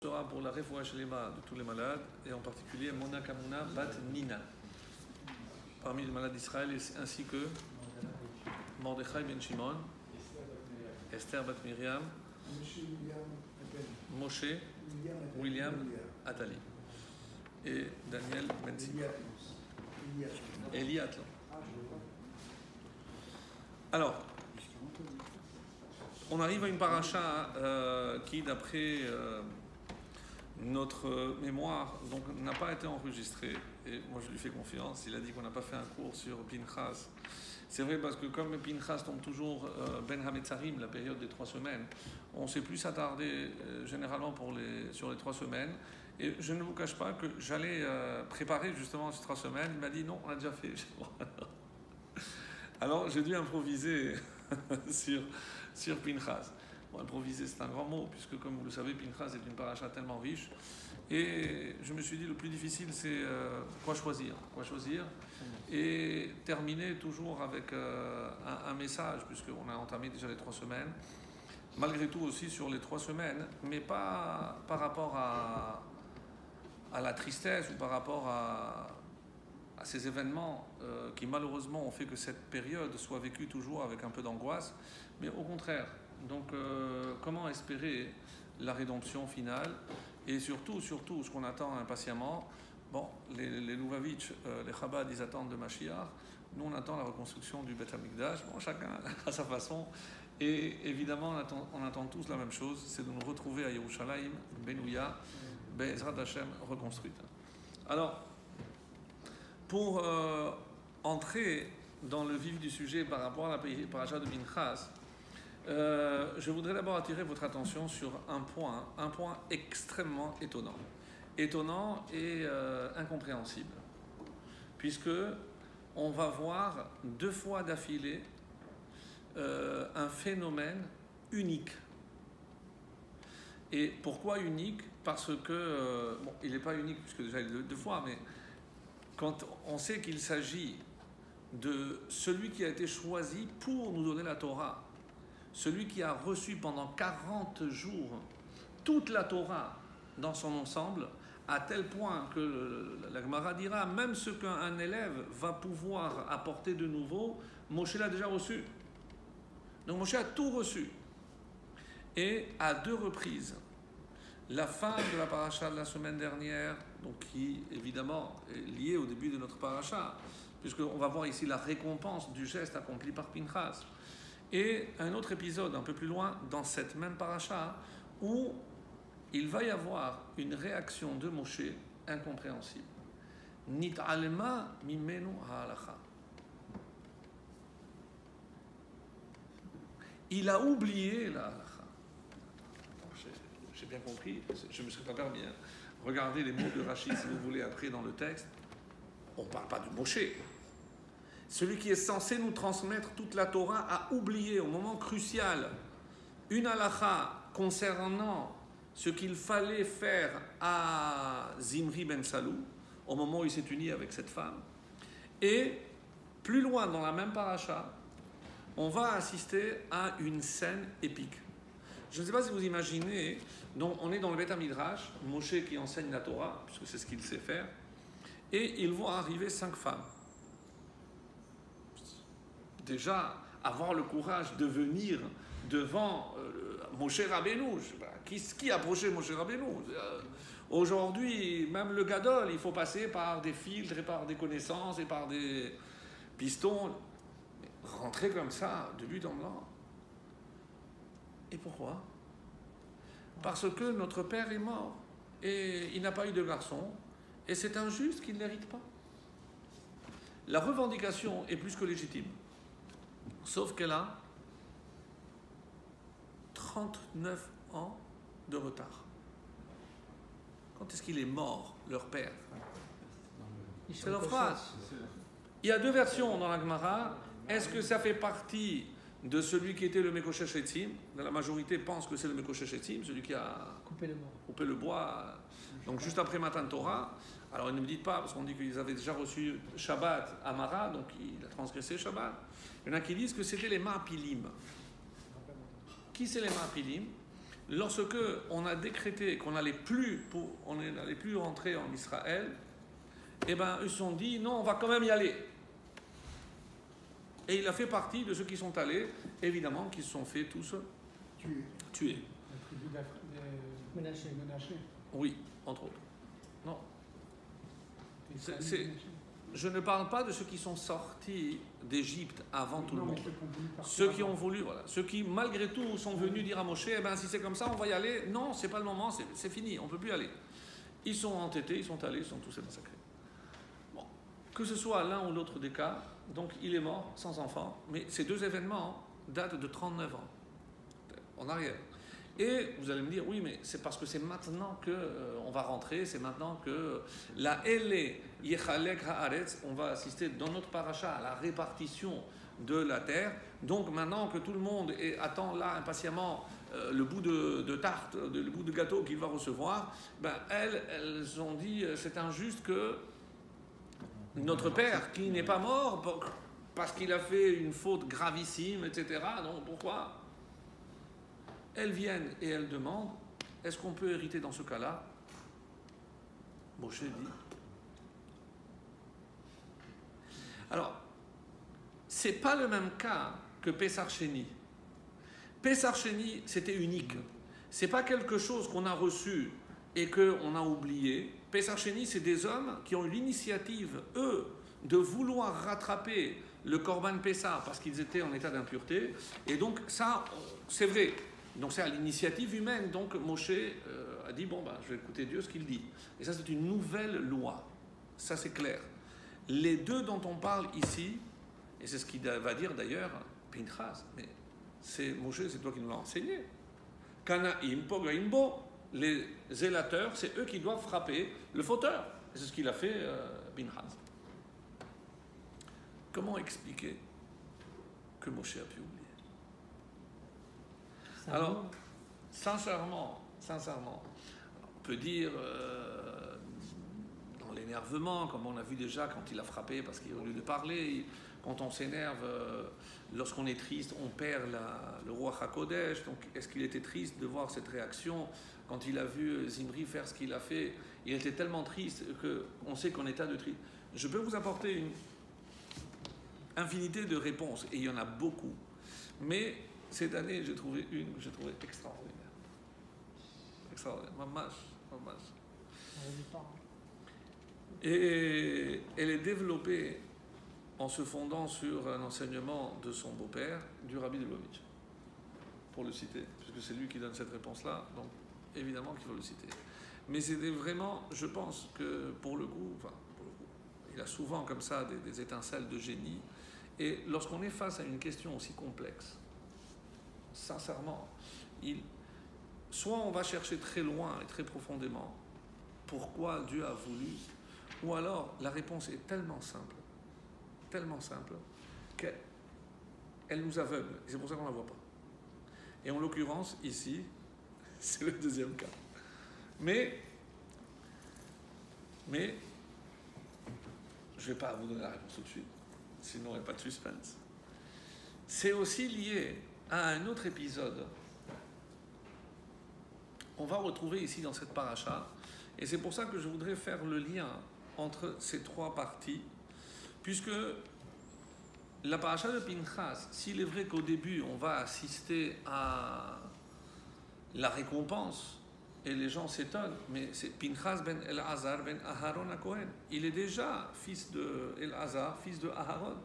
Sera pour la refoua shlema de tous les malades, et en particulier Mona Kamuna Bat Nina, parmi les malades d'Israël, ainsi que Mordechai Ben Shimon, Esther Bat Miriam, Moshe William Atali et Daniel Ben Simon. Eliatlan. Alors, on arrive à une paracha qui, d'après notre mémoire, donc n'a pas été enregistrée. Et moi, je lui fais confiance. Il a dit qu'on n'a pas fait un cours sur Pinchas. C'est vrai parce que comme Pinchas tombe toujours Ben Hametzarim, la période des 3 semaines, on s'est plus attardé généralement sur les 3 semaines. Et je ne vous cache pas que j'allais préparer justement ces 3 semaines. Il m'a dit non, on l'a déjà fait. Alors j'ai dû improviser sur Pinchas. Bon, improviser, c'est un grand mot, puisque comme vous le savez, Pinchas est une paracha tellement riche. Et je me suis dit, le plus difficile, c'est quoi choisir. Et terminer toujours avec un message, puisqu'on a entamé déjà les 3 semaines. Malgré tout aussi sur les 3 semaines, mais pas par rapport à la tristesse ou par rapport à ces événements qui malheureusement ont fait que cette période soit vécue toujours avec un peu d'angoisse, mais au contraire. Donc comment espérer la rédemption finale et surtout ce qu'on attend impatiemment. Bon, les Lubavitch, les Chabad, ils attendent de Mashiach. Nous, on attend la reconstruction du Beth Amikdash. Bon, chacun à sa façon. Et évidemment, on attend tous la même chose, c'est de nous retrouver à Yerushalayim, Benouya, Be'ezrat Hashem, reconstruite. Alors, pour entrer dans le vif du sujet par rapport à la paracha de Pinchas, je voudrais d'abord attirer votre attention sur un point extrêmement étonnant et incompréhensible, puisque on va voir 2 fois d'affilée un phénomène unique. Et pourquoi unique? Parce que, bon, il n'est pas unique puisque déjà il est 2 fois, mais quand on sait qu'il s'agit de celui qui a été choisi pour nous donner la Torah, celui qui a reçu pendant 40 jours toute la Torah dans son ensemble, à tel point que la Gemara dira, même ce qu'un élève va pouvoir apporter de nouveau, Moshe l'a déjà reçu. Donc Moshe a tout reçu. Et à 2 reprises, la fin de la paracha de la semaine dernière, donc qui évidemment est liée au début de notre paracha, puisqu'on va voir ici la récompense du geste accompli par Pinchas, et un autre épisode un peu plus loin dans cette même paracha où il va y avoir une réaction de Moshe incompréhensible. Nit'alema mimenu ha'alacha. Il a oublié la halacha. J'ai bien compris, je ne me serais pas permis. Regardez les mots de Rashi, si vous voulez, après dans le texte. On ne parle pas de Moshe. Celui qui est censé nous transmettre toute la Torah a oublié au moment crucial une halacha concernant ce qu'il fallait faire à Zimri ben Salou, au moment où il s'est uni avec cette femme. Et plus loin dans la même paracha, on va assister à une scène épique. Je ne sais pas si vous imaginez, donc on est dans le Beth Midrash, Moshe qui enseigne la Torah, puisque c'est ce qu'il sait faire, et ils vont arriver 5 femmes. Déjà, avoir le courage de venir devant Moshe Rabbeinu, qui approchait Moshe Rabbeinu? Aujourd'hui, même le Gadol, il faut passer par des filtres et par des connaissances et par des pistons. Rentrer comme ça, de but en blanc. Et pourquoi? Parce que notre père est mort et il n'a pas eu de garçon et c'est injuste qu'il n'hérite pas. La revendication est plus que légitime. Sauf qu'elle a 39 ans de retard. Quand est-ce qu'il est mort, leur père? C'est leur phrase. Il y a 2 versions dans la Gemara. Est-ce que ça fait partie de celui qui était le Mekoshesh Etzim? La majorité pense que c'est le Mekoshesh Etzim, celui qui a coupé le bois, donc juste après Matan Torah. Alors ils ne me dites pas, parce qu'on dit qu'ils avaient déjà reçu Shabbat à Mara, donc il a transgressé Shabbat. Il y en a qui disent que c'était les Ma'apilim. Qui c'est les Ma'apilim? lorsque on a décrété qu'on n'allait plus rentrer en Israël, eh ben, ils se sont dit, non, on va quand même y aller. Et il a fait partie de ceux qui sont allés, évidemment, qui se sont fait tous tuer. La tribu des Ménaché. Oui, entre autres. Non. Je ne parle pas de ceux qui sont sortis d'Égypte avant tout le monde. Ceux qui ont voulu, voilà. Ceux qui, malgré tout, sont venus dire à Moshe, eh ben, si c'est comme ça, on va y aller. Non, c'est pas le moment, c'est fini, on ne peut plus y aller. Ils sont entêtés, ils sont allés, ils sont tous massacrés. Bon. Que ce soit l'un ou l'autre des cas, donc il est mort sans enfant, mais ces deux événements datent de 39 ans en arrière. Et vous allez me dire, oui, mais c'est parce que c'est maintenant qu'on va rentrer, c'est maintenant que la Ele Yechalek Haaretz, on va assister dans notre paracha à la répartition de la terre. Donc maintenant que tout le monde attend là impatiemment le bout de tarte, le bout de gâteau qu'il va recevoir, ben elles ont dit, c'est injuste que notre père, qui n'est pas mort parce qu'il a fait une faute gravissime, etc. Donc pourquoi ? Elles viennent et elles demandent, est-ce qu'on peut hériter dans ce cas-là ? Moshe dit. Alors, c'est pas le même cas que Pessar Sheni. Pessar Sheni, c'était unique. C'est pas quelque chose qu'on a reçu et qu'on a oublié. Pessar Sheni, c'est des hommes qui ont eu l'initiative, eux, de vouloir rattraper le Korban Pessah parce qu'ils étaient en état d'impureté. Et donc, ça, c'est vrai. Donc c'est à l'initiative humaine. Donc Moshe a dit, bon, ben, je vais écouter Dieu, ce qu'il dit. Et ça, c'est une nouvelle loi. Ça, c'est clair. Les deux dont on parle ici, et c'est ce qu'il va dire d'ailleurs Pinchas, mais c'est Moshe, c'est toi qui nous l'as enseigné. Kanaim, Pogaimbo, les zélateurs, c'est eux qui doivent frapper le fauteur. Et c'est ce qu'il a fait Pinchas. Comment expliquer que Moshe a pu oublier ? Alors, sincèrement, on peut dire dans l'énervement, comme on a vu déjà quand il a frappé parce qu'il a lieu de parler, quand on s'énerve, lorsqu'on est triste, on perd le roi HaKodesh. Donc, est-ce qu'il était triste de voir cette réaction quand il a vu Zimri faire ce qu'il a fait? Il était tellement triste qu'on sait qu'en état de triste. Je peux vous apporter une infinité de réponses, et il y en a beaucoup. Mais cette année, j'ai trouvé une que j'ai trouvée extraordinaire. Extraordinaire. Mamash. Et elle est développée en se fondant sur un enseignement de son beau-père, du Rabbi de Lubavitch, pour le citer, puisque c'est lui qui donne cette réponse-là, donc évidemment qu'il faut le citer. Mais c'était vraiment, je pense que pour le coup, il a souvent comme ça des étincelles de génie, et lorsqu'on est face à une question aussi complexe, sincèrement, soit on va chercher très loin et très profondément pourquoi Dieu a voulu, ou alors la réponse est tellement simple, qu'elle nous aveugle, et c'est pour ça qu'on ne la voit pas. Et en l'occurrence, ici, c'est le deuxième cas. Mais je ne vais pas vous donner la réponse tout de suite, sinon il n'y a pas de suspense. C'est aussi lié à un autre épisode qu'on va retrouver ici dans cette paracha, et c'est pour ça que je voudrais faire le lien entre ces trois parties, puisque la paracha de Pinchas, s'il est vrai qu'au début on va assister à la récompense, et les gens s'étonnent, mais c'est Pinchas ben El-Hazar ben Aharon à Cohen. Il est déjà fils de El-Hazar, fils de Aharon.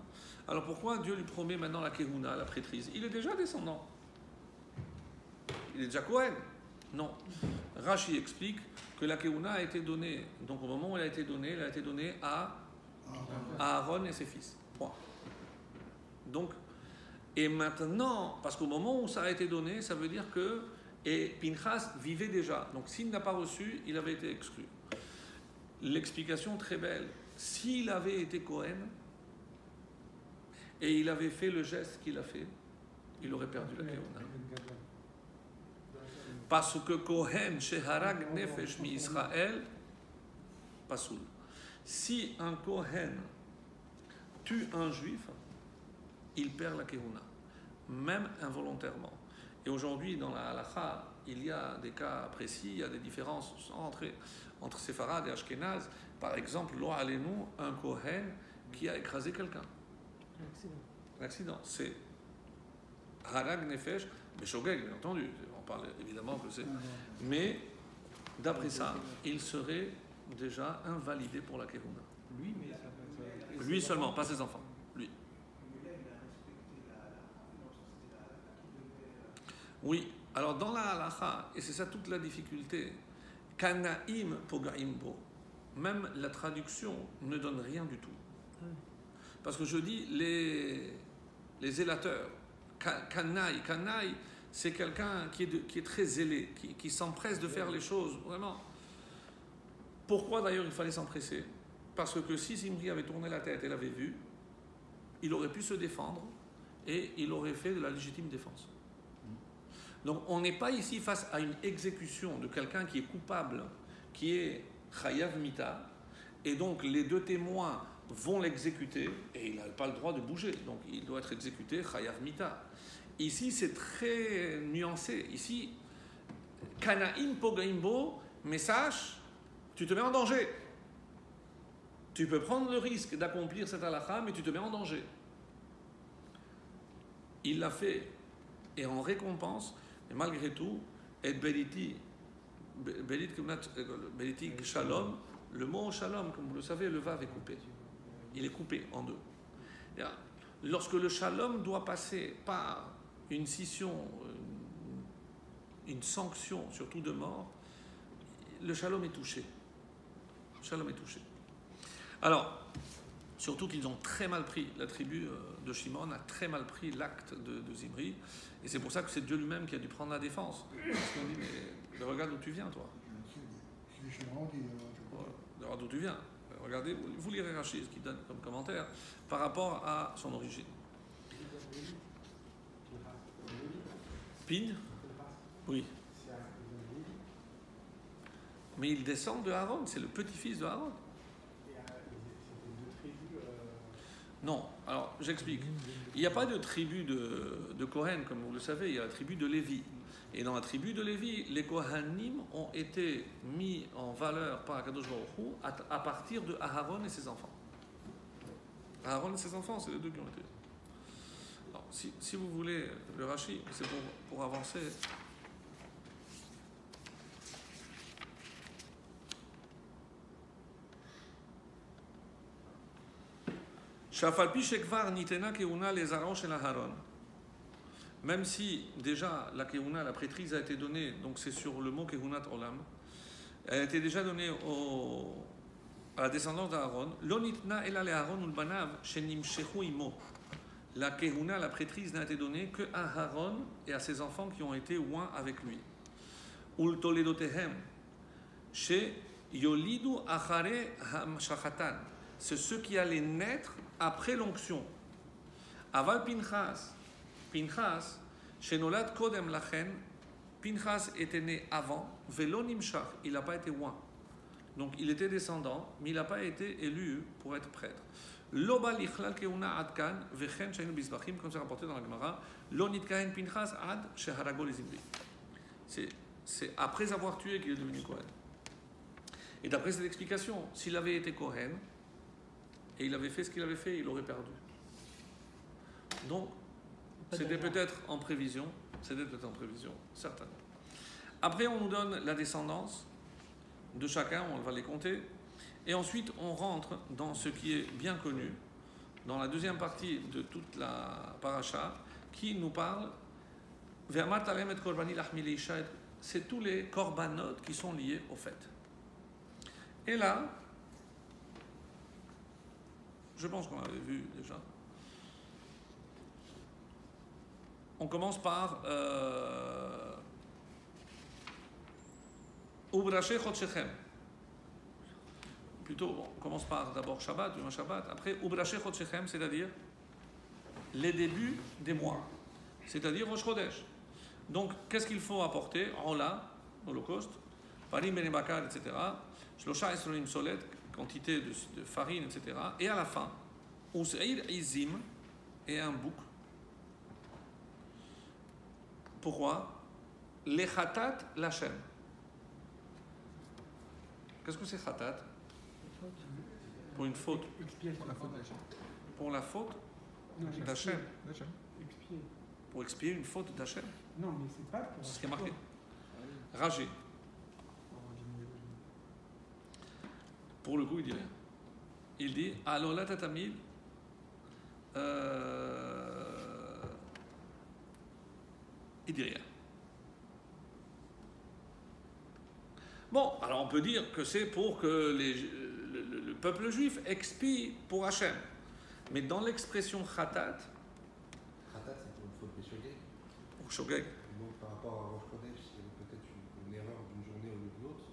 Alors pourquoi Dieu lui promet maintenant la Kehuna, la prêtrise? Il est déjà descendant. Il est déjà Cohen. Non. Rashi explique que la Kehuna a été donnée, donc au moment où elle a été donnée à Aaron et ses fils. Point. Donc, et maintenant, parce qu'au moment où ça a été donné, ça veut dire que Pinchas vivait déjà. Donc s'il n'a pas reçu, il avait été exclu. L'explication très belle. S'il avait été Cohen, et il avait fait le geste qu'il a fait, il aurait perdu la Kehuna. Parce que Kohen sheharag nefesh mi Israël pasoul. Si un Kohen tue un juif, il perd la Kehuna, même involontairement. Et aujourd'hui, dans la halakha, il y a des cas précis, il y a des différences entre Séfarad et Ashkenaz. Par exemple, Lo Alenu, un Kohen qui a écrasé quelqu'un. L'accident. C'est Harag Nefesh, mais Shogeg, bien entendu. On parle évidemment que c'est. Mais d'après ça, il serait déjà invalidé pour la Kehuna. Lui, mais ça peut être... Lui seulement, pas ses enfants. Lui. Oui. Alors dans la halacha, et c'est ça toute la difficulté, Kanaim Pogaimbo, même la traduction ne donne rien du tout. Parce que je dis les zélateurs, Kanaï, c'est quelqu'un qui est très zélé, qui s'empresse de faire les choses, vraiment. Pourquoi d'ailleurs il fallait s'empresser? Parce que si Zimri avait tourné la tête et l'avait vu, il aurait pu se défendre et il aurait fait de la légitime défense. Donc on n'est pas ici face à une exécution de quelqu'un qui est coupable, qui est Chayav Mita, et donc les deux témoins vont l'exécuter, et il n'a pas le droit de bouger, donc il doit être exécuté Chayav Mita. Ici c'est très nuancé, ici, Kanaim Pogaimbo, mais sache, tu te mets en danger. Tu peux prendre le risque d'accomplir cette halakha, mais tu te mets en danger. Il l'a fait, et en récompense, et malgré tout, et Beliti Shalom, le mot Shalom, comme vous le savez, le Vav est coupé. Il est coupé en deux. Lorsque le Shalom doit passer par une scission, une sanction, surtout de mort, le Shalom est touché. Le Shalom est touché. Alors, surtout qu'ils ont très mal pris, la tribu de Shimon a très mal pris l'acte de Zimri, et c'est pour ça que c'est Dieu lui-même qui a dû prendre la défense. Parce qu'on dit, mais regarde d'où tu viens, toi. Regarde d'où tu viens. Regardez, vous lirez Rashi, ce qu'il donne comme commentaire, par rapport à son origine. Pin? Oui. Mais il descend de Aaron, c'est le petit-fils de Aaron. Non, alors j'explique. Il n'y a pas de tribu de Kohen, comme vous le savez, il y a la tribu de Lévi. Et dans la tribu de Lévi, les Kohanim ont été mis en valeur par Akadosh Baruch Hu à partir de Aaron et ses enfants. Aaron et ses enfants, c'est les deux qui ont été. Alors, si vous voulez le Rashi, c'est pour avancer. Même si déjà la Kehuna, la prêtrise a été donnée, donc c'est sur le mot Kehunat Olam, elle a été déjà donnée à la descendance d'Aaron. La Kehuna, la prêtrise n'a été donnée que à Aaron et à ses enfants qui ont été oints avec lui. Ul toledotehem, chez Yolidu Achare Hamshachatan, c'est ceux qui allaient naître après l'onction. Aval Pinchas, chez Nolad Kodem Lachen, Pinchas était né avant, Velo Nimshach, il n'a pas été oint. Donc il était descendant, mais il n'a pas été élu pour être prêtre. Loba lichlal keuna adkan, vechen shaynu bisbachim, comme c'est rapporté dans la Gemara, lo nitkahen Pinchas ad sheharago les Zimri. C'est après avoir tué qu'il est devenu Kohen. Et d'après cette explication, s'il avait été Kohen, et il avait fait ce qu'il avait fait, il aurait perdu. Donc, c'était peut-être en prévision, certainement. Après, on nous donne la descendance de chacun, on va les compter, et ensuite on rentre dans ce qui est bien connu, dans la deuxième partie de toute la paracha, qui nous parle, c'est tous les korbanot qui sont liés au fait. Et là, je pense qu'on l'avait vu déjà. On commence par Ubraché Chodshechem. Plutôt, on commence par d'abord Shabbat, un Shabbat. Après, Ubraché Chodshechem, c'est-à-dire les débuts des mois. C'est-à-dire Rosh Chodesh. Donc, qu'est-ce qu'il faut apporter? Ola, holocauste, Parim Benebakar, etc. Shlosha Esronim Solet, quantité de farine, etc. Et à la fin, Useir Izim et un bouc. Pourquoi? les khatat l'Hachem. Qu'est-ce que c'est khatat? Pour une faute. Pour la faute d'Hachem. Pour la faute Non, d'Hachem. expier. Pour expier une faute d'Hachem. Non, mais c'est pas pour. C'est ce qui est marqué. Ragé. Pour le coup, il dit rien. Il dit Alola tatamid. Il dit rien. Bon, alors on peut dire que c'est pour que le peuple juif expie pour Hachem. Mais dans l'expression khatat, Khatat, c'est pour une faute Beshogeg. pour Shogeg, Donc par rapport à Rosh Chodesh, il y avait peut-être une erreur d'une journée au lieu de l'autre.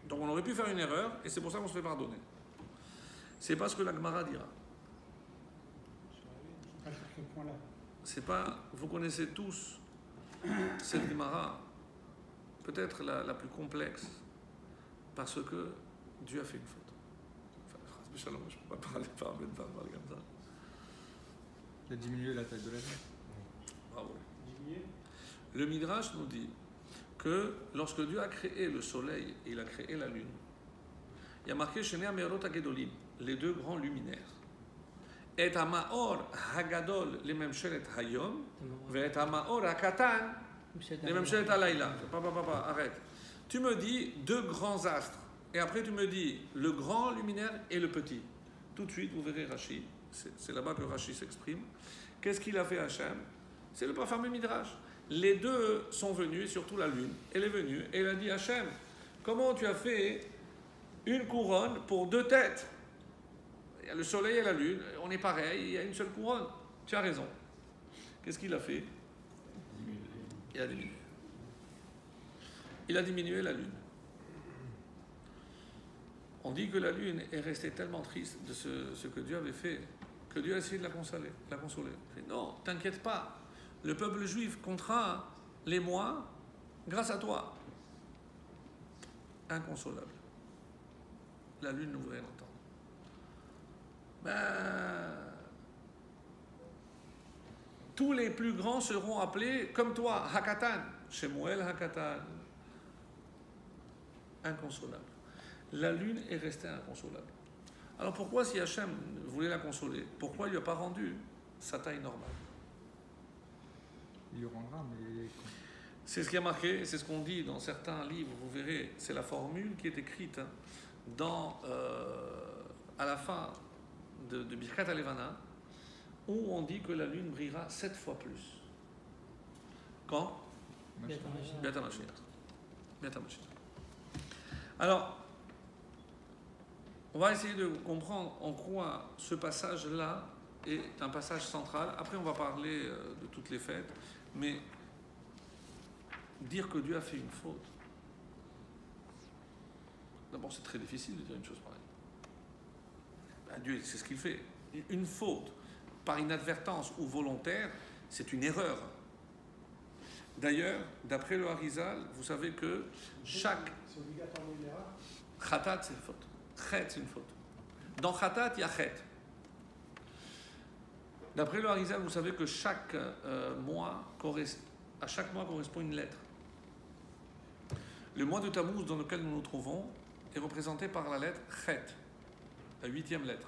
donc on aurait pu faire une erreur et c'est pour ça qu'on se fait pardonner. C'est pas ce que la Gemara dira. Pas sur ce point-là. C'est pas, vous connaissez tous cette Gemara, peut-être la plus complexe, parce que Dieu a fait une faute. Enfin, je ne peux pas parler comme ça. Il a diminué la taille de la vie. Bravo. Le Midrash nous dit que lorsque Dieu a créé le soleil et il a créé la lune, il y a marqué Shnei Amerot HaGedolim, les deux grands luminaires. Et Hamaor Hagadol les Memshelet Hayom, et Hamaor Hakatan les Memshelet Halayla. Papa, arrête. Tu me dis deux grands astres, et après tu me dis le grand luminaire et le petit. Tout de suite, vous verrez Rashi, c'est là-bas que Rashi s'exprime. Qu'est-ce qu'il a fait Hachem? C'est le pas fameux Midrash. Les deux sont venus, et surtout la lune. Elle est venue et elle a dit Hachem, comment tu as fait une couronne pour deux têtes? Il y a le soleil et la lune, on est pareil, il y a une seule couronne. Tu as raison. Qu'est-ce qu'il a fait? Il a diminué. Il a diminué la lune. On dit que la lune est restée tellement triste de ce que Dieu avait fait, que Dieu a essayé de la consoler. Il dit, non, t'inquiète pas, le peuple juif comptera les mois grâce à toi. Inconsolable. La lune ne voulait l'entendre. Tous les plus grands seront appelés comme toi, Hakatan. Shemuel Hakatan. Inconsolable. La lune est restée inconsolable. Alors pourquoi, si Hachem voulait la consoler, pourquoi il ne lui a pas rendu sa taille normale? Il lui rendra, mais. C'est ce qui a marqué, c'est ce qu'on dit dans certains livres, vous verrez, c'est la formule qui est écrite à la fin de Birkat Alevana, où on dit que la lune brillera 7 fois plus. Quand? Biat HaMashiach. Alors, on va essayer de comprendre en quoi ce passage-là est un passage central. Après, on va parler de toutes les fêtes, mais dire que Dieu a fait une faute, d'abord, c'est très difficile de dire une chose pareille. Dieu, c'est ce qu'il fait. Une faute, par inadvertance ou volontaire, c'est une erreur. D'ailleurs, d'après le Harizal, vous savez que chaque... C'est obligatoirement une erreur. Khatat, c'est une faute. Chet, c'est une faute. Dans Khatat, il y a Chet. D'après le Harizal, vous savez que chaque mois correspond une lettre. Le mois de Tammuz dans lequel nous nous trouvons est représenté par la lettre Chet, la 8e lettre.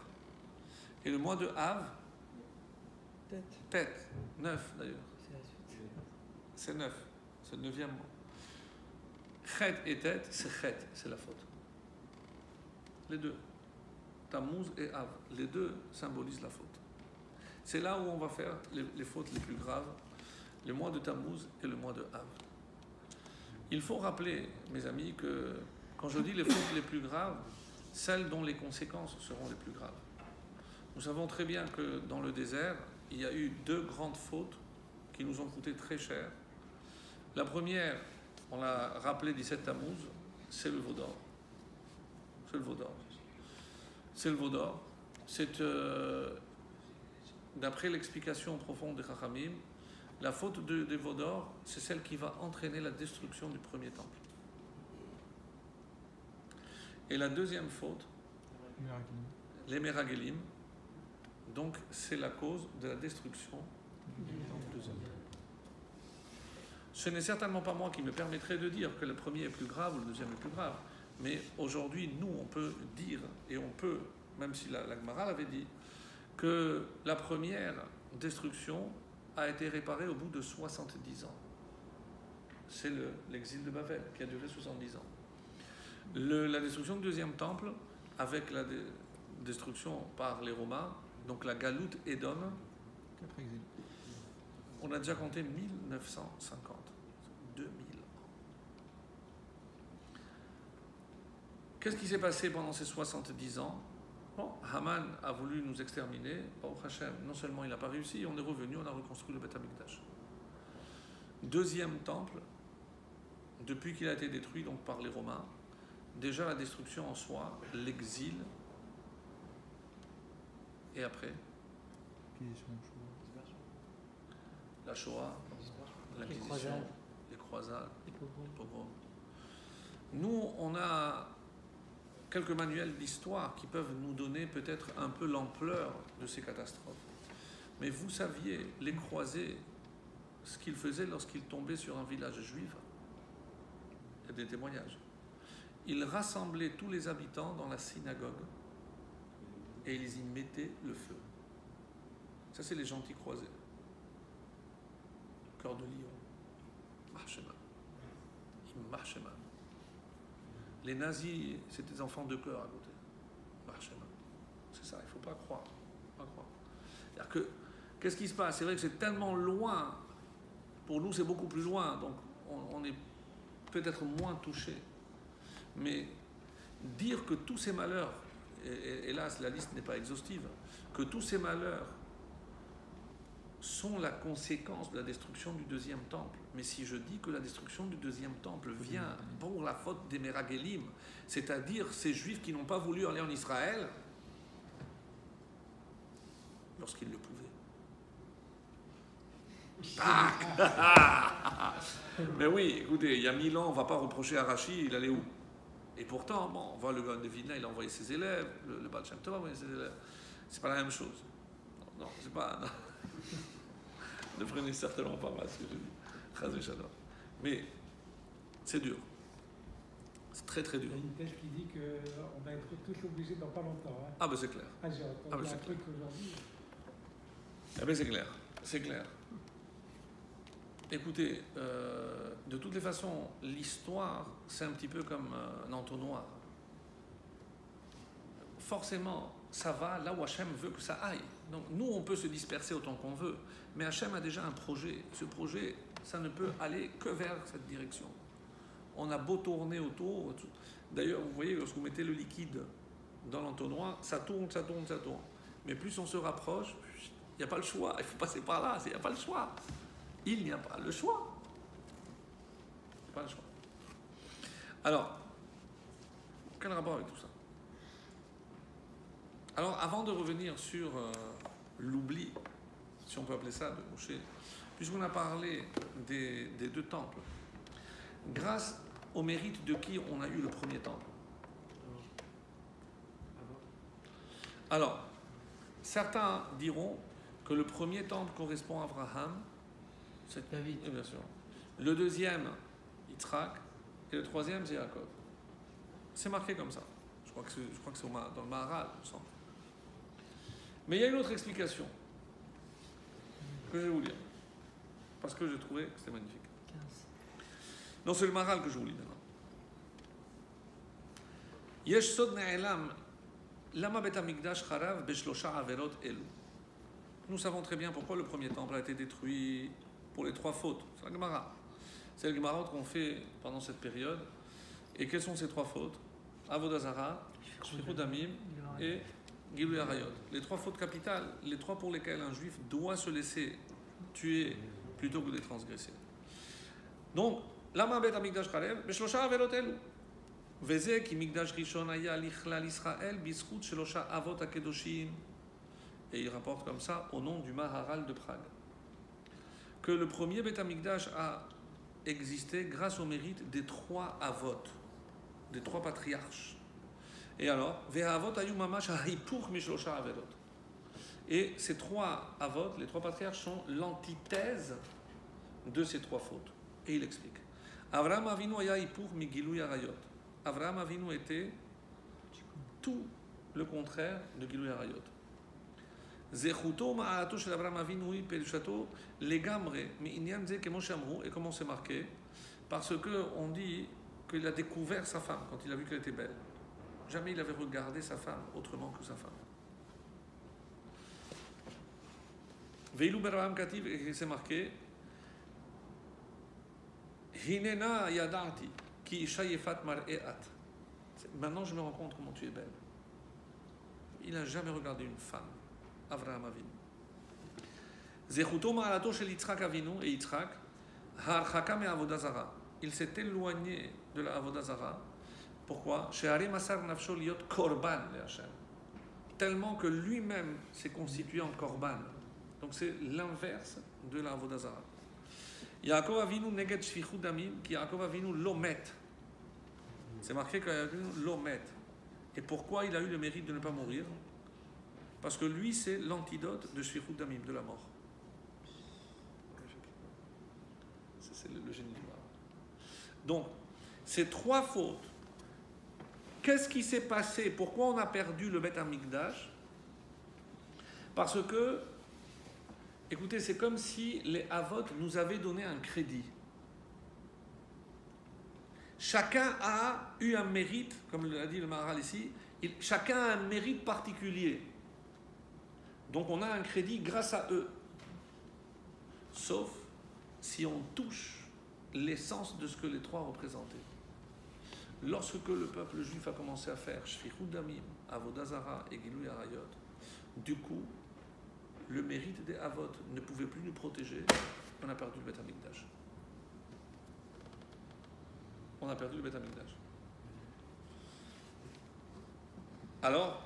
Et le mois de Av, Tête, 9 d'ailleurs. C'est 9, c'est le 9e mois. Chet et Tête, c'est Chet, c'est la faute. Les deux. Tammuz et Av, les deux symbolisent la faute. C'est là où on va faire les fautes les plus graves, le mois de Tammuz et le mois de Av. Il faut rappeler, mes amis, que quand je dis les fautes les plus graves, celles dont les conséquences seront les plus graves. Nous savons très bien que dans le désert, il y a eu 2 grandes fautes qui nous ont coûté très cher. La première, on l'a rappelé 17 Tammuz, c'est le veau d'or. C'est le veau d'or. C'est le veau d'or. C'est, d'après l'explication profonde des Chachamim, la faute des veaux d'or, c'est celle qui va entraîner la destruction du premier temple. Et la deuxième faute, les Meragelim, donc c'est la cause de la destruction du deuxième. Ce n'est certainement pas moi qui me permettrai de dire que le premier est plus grave ou le deuxième est plus grave. Mais aujourd'hui, nous, on peut dire, et on peut, même si la Gemara l'avait dit, que la première destruction a été réparée au bout de 70 ans. C'est l'exil de Babel qui a duré 70 ans. La destruction du deuxième temple, avec la destruction par les Romains, donc la Galoute Édom, 4 exils. on a déjà compté 1950. 2000 ans. Qu'est-ce qui s'est passé pendant ces 70 ans? Bon, Haman a voulu nous exterminer. Baruch Hashem, non seulement il n'a pas réussi, on est revenu, on a reconstruit le Beth Amikdash. Deuxième temple, depuis qu'il a été détruit donc par les Romains, déjà la destruction en soi, l'exil, et après la Shoah, l'Inquisition, les croisades, les pogroms. Nous, on a quelques manuels d'histoire qui peuvent nous donner peut-être un peu l'ampleur de ces catastrophes. Mais vous saviez, les croisés, ce qu'ils faisaient lorsqu'ils tombaient sur un village juif? Il y a des témoignages. Ils rassemblaient tous les habitants dans la synagogue et ils y mettaient le feu. Ça, c'est les gentils croisés. Cœur de lion. Marchema. Marchema. Les nazis, c'est des enfants de cœur à côté. Marchema. C'est ça, il ne faut pas croire. C'est-à-dire que, qu'est-ce qui se passe? C'est vrai que c'est tellement loin. Pour nous, c'est beaucoup plus loin. Donc, on est peut-être moins touché. Mais dire que tous ces malheurs, et hélas, la liste n'est pas exhaustive, que tous ces malheurs sont la conséquence de la destruction du deuxième temple. Mais si je dis que la destruction du deuxième temple vient pour la faute des Meragelim, c'est-à-dire ces Juifs qui n'ont pas voulu aller en Israël lorsqu'ils le pouvaient. Mais oui, écoutez, il y a 1000 ans, on ne va pas reprocher à Rachi, il allait où? Et pourtant, bon, on voit le Gaon de Vilna, il a envoyé ses élèves, le Baal Shem Tov a envoyé ses élèves. C'est pas la même chose. Non, c'est pas. Non. Ne prenez certainement pas mal ce que je dis. Chazé Shalom. Mais c'est dur. C'est très très dur. Il y a une thèse qui dit qu'on va être tous obligés dans pas longtemps. Hein. Ah ben c'est clair. Ah, j'ai entendu un truc aujourd'hui. Ah ben c'est clair. C'est clair. Écoutez, de toutes les façons, l'histoire, c'est un petit peu comme un entonnoir. Forcément, ça va là où Hachem veut que ça aille. Donc, nous, on peut se disperser autant qu'on veut, mais Hachem a déjà un projet. Ce projet, ça ne peut aller que vers cette direction. On a beau tourner autour. D'ailleurs, vous voyez, lorsque vous mettez le liquide dans l'entonnoir, ça tourne, ça tourne, ça tourne. Mais plus on se rapproche, il n'y a pas le choix. Il faut passer par là, il n'y a pas le choix. Il n'y a pas le choix. Il n'y a pas le choix. Alors, quel rapport avec tout ça? Alors, avant de revenir sur l'oubli, si on peut appeler ça, de Moshe, puisqu'on a parlé des deux temples, grâce au mérite de qui on a eu le premier temple? Alors, certains diront que le premier temple correspond à Abraham, c'est David. bien sûr. Le deuxième, Yitzhak, et le troisième, c'est Yaakov. C'est marqué comme ça. Je crois que c'est dans le Maharal, il me semble. Mais il y a une autre explication que je vais vous lire, parce que j'ai trouvé que c'était magnifique. 15. Non, c'est le Maharal que je vous lis maintenant. Yesh sod ne'elam lama bet hamikdash charav beshlosha averot elu. Nous savons très bien pourquoi le premier temple a été détruit pour les 3 fautes. C'est la Gemara. C'est la Gemara qu'on fait pendant cette période. Et quelles sont ces 3 fautes? Avodah Zara, Shfichut Damim et Gilui Arayot. Les 3 fautes capitales, les 3 pour lesquelles un juif doit se laisser tuer plutôt que de les transgresser. Donc, lama bet hamikdash charav beshlosha averot elu. וזה כי מקדש ראשון היה לכלל ישראל בזכות 3 אבות הקדושים. Et il rapporte comme ça au nom du Maharal de Prague. Que le premier Beth Amikdash a existé grâce au mérite des 3 avot, des 3 patriarches. Et alors, Ve'avot ayu mamash ha'hipuch mishlosha avedot. Et ces 3 avot, les 3 patriarches, sont l'antithèse de ces 3 fautes. Et il explique. Avraham Avinu aya hipur migilui arayot. Avraham Avinu était tout le contraire de Gilui Arayot. Zechuto ma'alato shel Avraham Avinu hi perishato legamre mi'inyan ze kemo shamru. Et comment c'est marqué? Parce que on dit qu'il a découvert sa femme quand il a vu qu'elle était belle. Jamais il avait regardé sa femme autrement que sa femme. Veilou Beraham Kativ, et c'est marqué Hinena yadati ki isha yefat mar'eat. Maintenant je me rends compte comment tu es belle. Il n'a jamais regardé une femme. Avraham Avinu. Zechuto ma'alato shel Yitzhak Avinu, et Yitzhak harchaka me avodah zara. Il s'est éloigné de la avodah zara. Pourquoi? She'ari masar nafsho liot korban le Hashem. Tellement que lui-même s'est constitué en korban. Donc c'est l'inverse de la avodah zara. Yaakov Avinu neged shfichut damim, ki Yaakov Avinu lomet. C'est marqué qu'il a eu l'omet. Et pourquoi il a eu le mérite de ne pas mourir? Parce que lui, c'est l'antidote de Shfichut Damim, de la mort. C'est le génie du mal. Donc, ces trois fautes. Qu'est-ce qui s'est passé? Pourquoi on a perdu le Beth Amikdash? Parce que, écoutez, c'est comme si les Avot nous avaient donné un crédit. Chacun a eu un mérite, comme l'a dit le Maharal ici, chacun a un mérite particulier. Donc on a un crédit grâce à eux. Sauf si on touche l'essence de ce que les trois représentaient. Lorsque le peuple juif a commencé à faire Shfichut Damim, Avodah Zara et Gilui Arayot, du coup, le mérite des Avot ne pouvait plus nous protéger. On a perdu le Beth Amikdash. On a perdu le Beth Amikdash. Alors,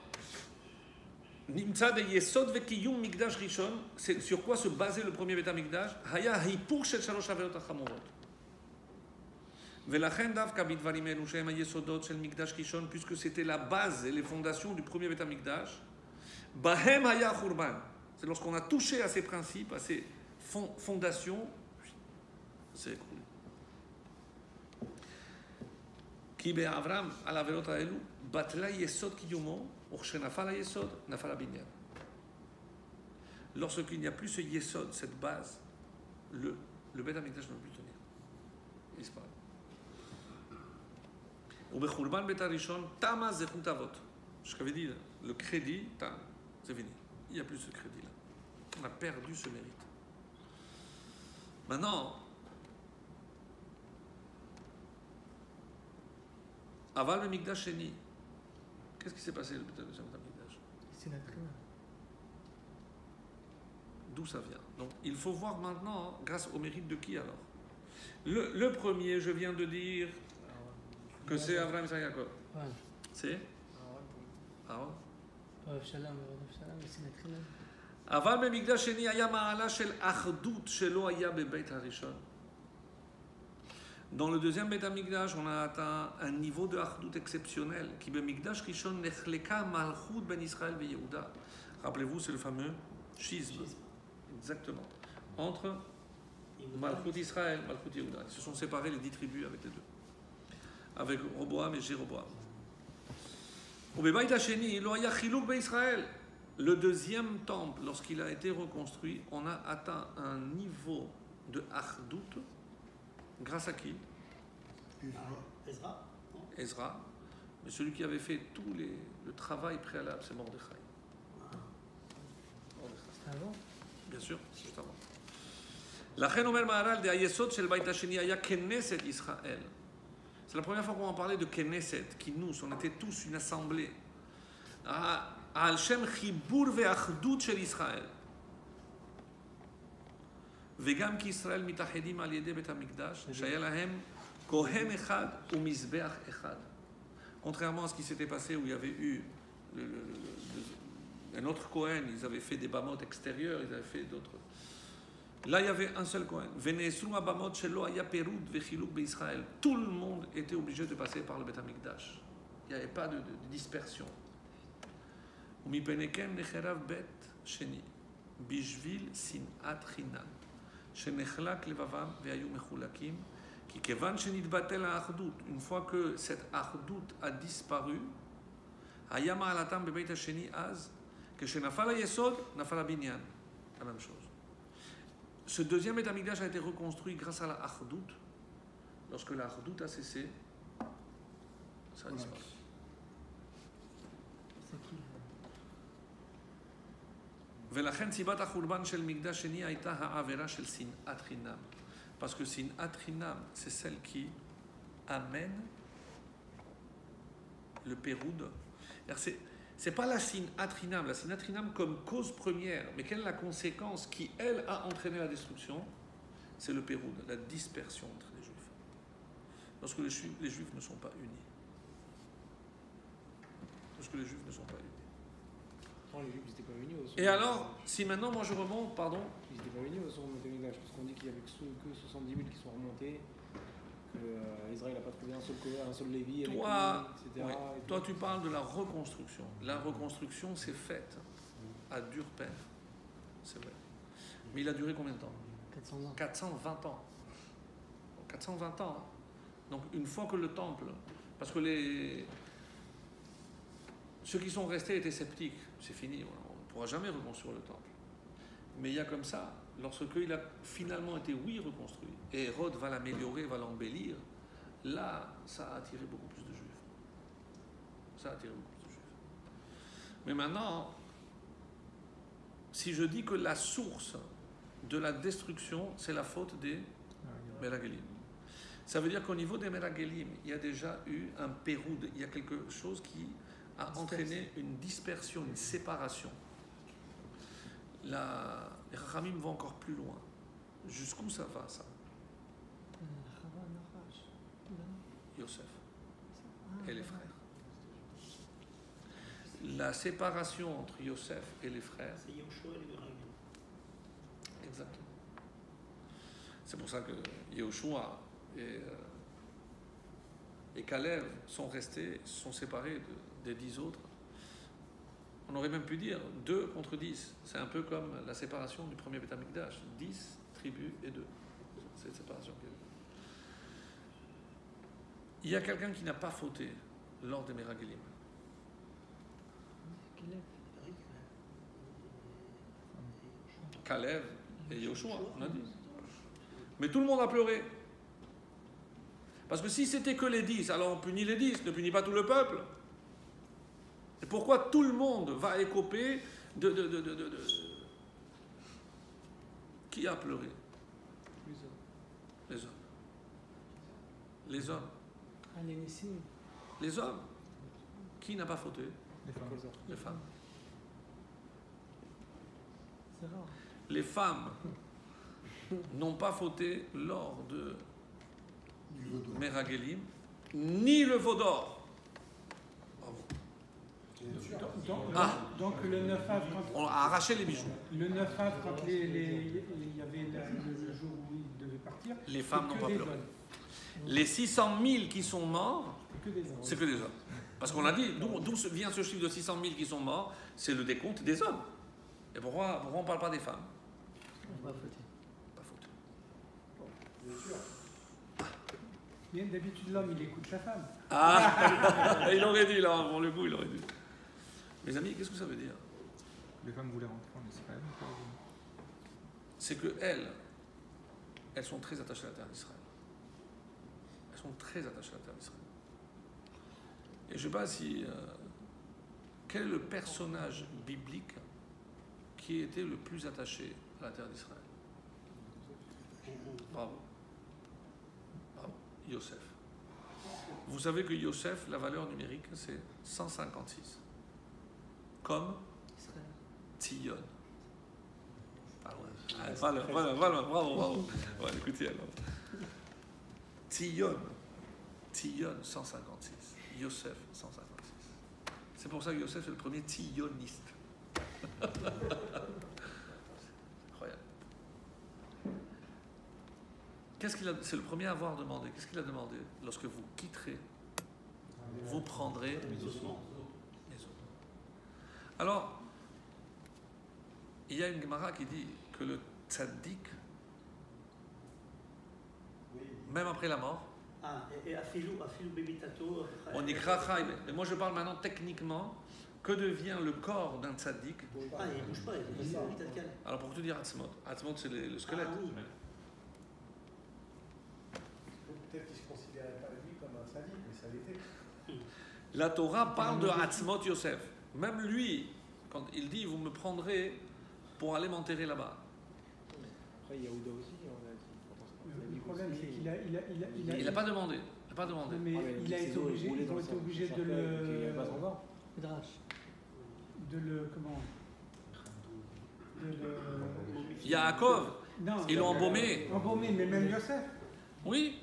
Nimtza de Yesod vekiyum Mikdash Rishon, c'est sur quoi se basait le premier Beth Amikdash? Haya hipur shel shalosh averot achamorot. Velachen davka bidvarim elu shehem hayesodot shel Mikdash Rishon, puisque c'était la base et les fondations du premier Beth Amikdash. Bahem haya churban. C'est lorsqu'on a touché à ces principes, à ces fondations, c'est écroulé. כי באברהם על העבירות האלו בטלה יסוד קיומו, וכשנפל היסוד, נפל הבניין. Lorsqu'il n'y a plus ce yesod, cette base, le Beth Amikdash ne peut plus tenir. Il disparaît. ובחורבן בית הראשון, תמה זכות אבות. Ce qu'avait dit le crédit, c'est fini. Il n'y a plus ce crédit-là. On a perdu ce mérite. Maintenant, Aval le Mikdash Sheni. Qu'est-ce qui s'est passé le deuxième Mikdash? C'est la trêve. D'où ça vient? Donc il faut voir maintenant, grâce au mérite de qui alors? Le premier, je viens de dire que c'est Avraham Isaac Yaakov. Ouais. C'est Aaron. Shalom, c'est la trêve. אבל במקדש שני היה מעלה של אחדות שלא היה בבית הראשון. Dans le deuxième Beth Amikdash, on a atteint un niveau de Achdout exceptionnel, qui במקדש ראשון נחלקה מלכות בין ישראל ויהודה. Rappelez-vous, c'est le fameux schisme. Exactement. Entre Malchut Israël, Malchut Yehuda. Ils se sont séparés les 10 tribus avec les deux. Avec Roboam et Jéroboam. ובבית השני לא היה חילוק בישראל. Le deuxième temple, lorsqu'il a été reconstruit, on a atteint un niveau de Achdout. Grâce à qui? Ezra. Ezra. Mais celui qui avait fait tout le travail préalable, c'est Mordechai. Ah bon? Bien sûr, juste avant. לכן אומר מהר"ל, היסוד של בית השני היה כנסת ישראל. C'est la première fois qu'on en parlait de Knesset, qui nous, on était tous une assemblée. על שם חיבור ואחדות של ישראל. וגם כי ישראל מתאחדים על ידי בית המקדש, שהיה להם כהן אחד ומזבח אחד. Contrairement à ce qui s'était passé où il y avait eu un autre Cohen, ils avaient fait des bamot extérieurs, ils avaient fait d'autres. Là, il y avait un seul Cohen. ונאסרו הבמות שלא היה פירוד וחילוק בישראל. Tout le monde était obligé de passer par le בית המקדש. Il n'y avait pas de dispersion. ומפני כן נחרב בית שני, בשביל שנאת חינם. שנחלק לבבם והיו מחולקים, כי כיוון שנתבטל האחדות, une fois que cette אחדות a disparu, היה מעלתם בבית השני אז, כשנפל היסוד, נפל הבניין. La même chose. Ce deuxième Beth Amikdash a été reconstruit grâce à la Achdout. Lorsque la Achdout a cessé, ça a disparu. C'est qui ולכן סיבת החורבן של מקדש שני הייתה העבירה של שנאת חינם. Parce que שנאת חינם, c'est celle qui amène le péroud. C'est pas la sinat rinam. La sinat rinam comme cause première, mais quelle est la conséquence qui, elle, a entraîné la destruction? C'est le péroud, la dispersion entre les juifs. Lorsque les juifs ne sont pas unis. Lorsque les juifs ne sont pas unis. Non, les juifs n'étaient pas unis au Et alors, si maintenant moi je remonte, pardon, Ils n'étaient pas unis au second Beth parce qu'on dit qu'il n'y avait que 70 000 qui sont remontés, qu'Israël n'a pas trouvé un seul Lévi, avec toi, lui, etc. ouais, et tout. toi tu parles de la reconstruction. La reconstruction s'est faite à dure peine. C'est vrai. Mais il a duré combien de temps? 400 ans. 420 ans. 420 ans. Donc une fois que le temple, parce que ceux qui sont restés étaient sceptiques, c'est fini, on ne pourra jamais reconstruire le temple. Mais il y a comme ça, lorsque il a finalement été, oui, reconstruit, et Hérode va l'améliorer, va l'embellir, là, ça a attiré beaucoup plus de juifs. Ça a attiré beaucoup plus de juifs. Mais maintenant, si je dis que la source de la destruction, c'est la faute des Meragelim. Ça veut dire qu'au niveau des Meragelim, il y a déjà eu un péroud, il y a quelque chose qui a entraîné une dispersion, une séparation. Les Chachamim vont encore plus loin. Jusqu'où ça va, ça? Yosef et les frères. La séparation entre Yosef et les frères. C'est Yoshua et les Meraglim. Exactement. C'est pour ça que Yehoshua et Caleb sont restés, sont séparés des 10 autres. On aurait même pu dire 2 contre 10. C'est un peu comme la séparation du premier Beth Amikdash. 10 tribus et 2. C'est cette séparation qu'il y a eu. Il y a quelqu'un qui n'a pas fauté lors des Meragelim. Caleb et Yehoshua, on a dit. Mais tout le monde a pleuré. Parce que si c'était que les 10, alors on punit les 10, ne punit pas tout le peuple. Et pourquoi tout le monde va écoper de... Qui a pleuré? Les hommes. Les hommes. Ah, les Nissim. Les hommes. Qui n'a pas fauté? Les femmes. Les femmes. C'est rare. Les femmes n'ont pas fauté lors de Du vaudou. Meragelim, ni le veau d'or. Bravo. Donc le 9 av, On a arraché les bijoux. le 9 av, quand il y avait le jour où il devait partir, Les femmes c'est n'ont que pas des pleuré. hommes. Les 600 000 qui sont morts, C'est que des hommes. c'est que des hommes. Parce qu'on a dit, d'où vient ce chiffre de 600 000 qui sont morts? C'est le décompte des hommes. Et pourquoi on ne parle pas des femmes? On va fauter. Pas fauté. Bien, d'habitude, l'homme, il écoute la femme. Ah, il aurait dû, là, pour le coup, il aurait dû. Mes amis, qu'est-ce que ça veut dire? Les femmes voulaient rentrer en Israël. C'est que elles sont très attachées à la terre d'Israël. Elles sont très attachées à la terre d'Israël. Et je ne sais pas si... quel est le personnage biblique qui était le plus attaché à la terre d'Israël? Bravo. Bravo. Yosef. Vous savez que Yosef, la valeur numérique, c'est 156. Comme Israël. Tzion. Ah ouais. Voilà, bravo. Ouais, écoutez alors. Tzion, 156. Yosef, 156. C'est pour ça que Yosef est le premier Tzioniste. Incroyable. C'est le premier à avoir demandé. Qu'est-ce qu'il a demandé? Lorsque vous quitterez, vous prendrez les autres. Alors, il y a une Gemara qui dit que le tzaddik même après la mort. Ah, et Afilou Bebitato. On dit Krachai. Mais moi je parle maintenant techniquement. Que devient le corps d'un tzaddik? Ah, il ne bouge pas, il est tel quel. Alors pour tout dire, Atzmot. Atzmot, c'est le squelette. Ah, oui. Peut-être qu'il ne se considérait pas lui comme un sadique, mais ça l'était. La Torah parle de Atzmot Yosef. Même lui, quand il dit, vous me prendrez pour aller m'enterrer là-bas. Après, Yehuda aussi, on a dit. Le problème, c'est qu'il Il n'a pas demandé. Il n'a pas demandé. Mais il a été obligé, ils ont été obligés de le. Midrash. De le. Comment? De le. Yaakov, Non. ils l'ont embaumé. Embaumé, mais même Yosef. Oui.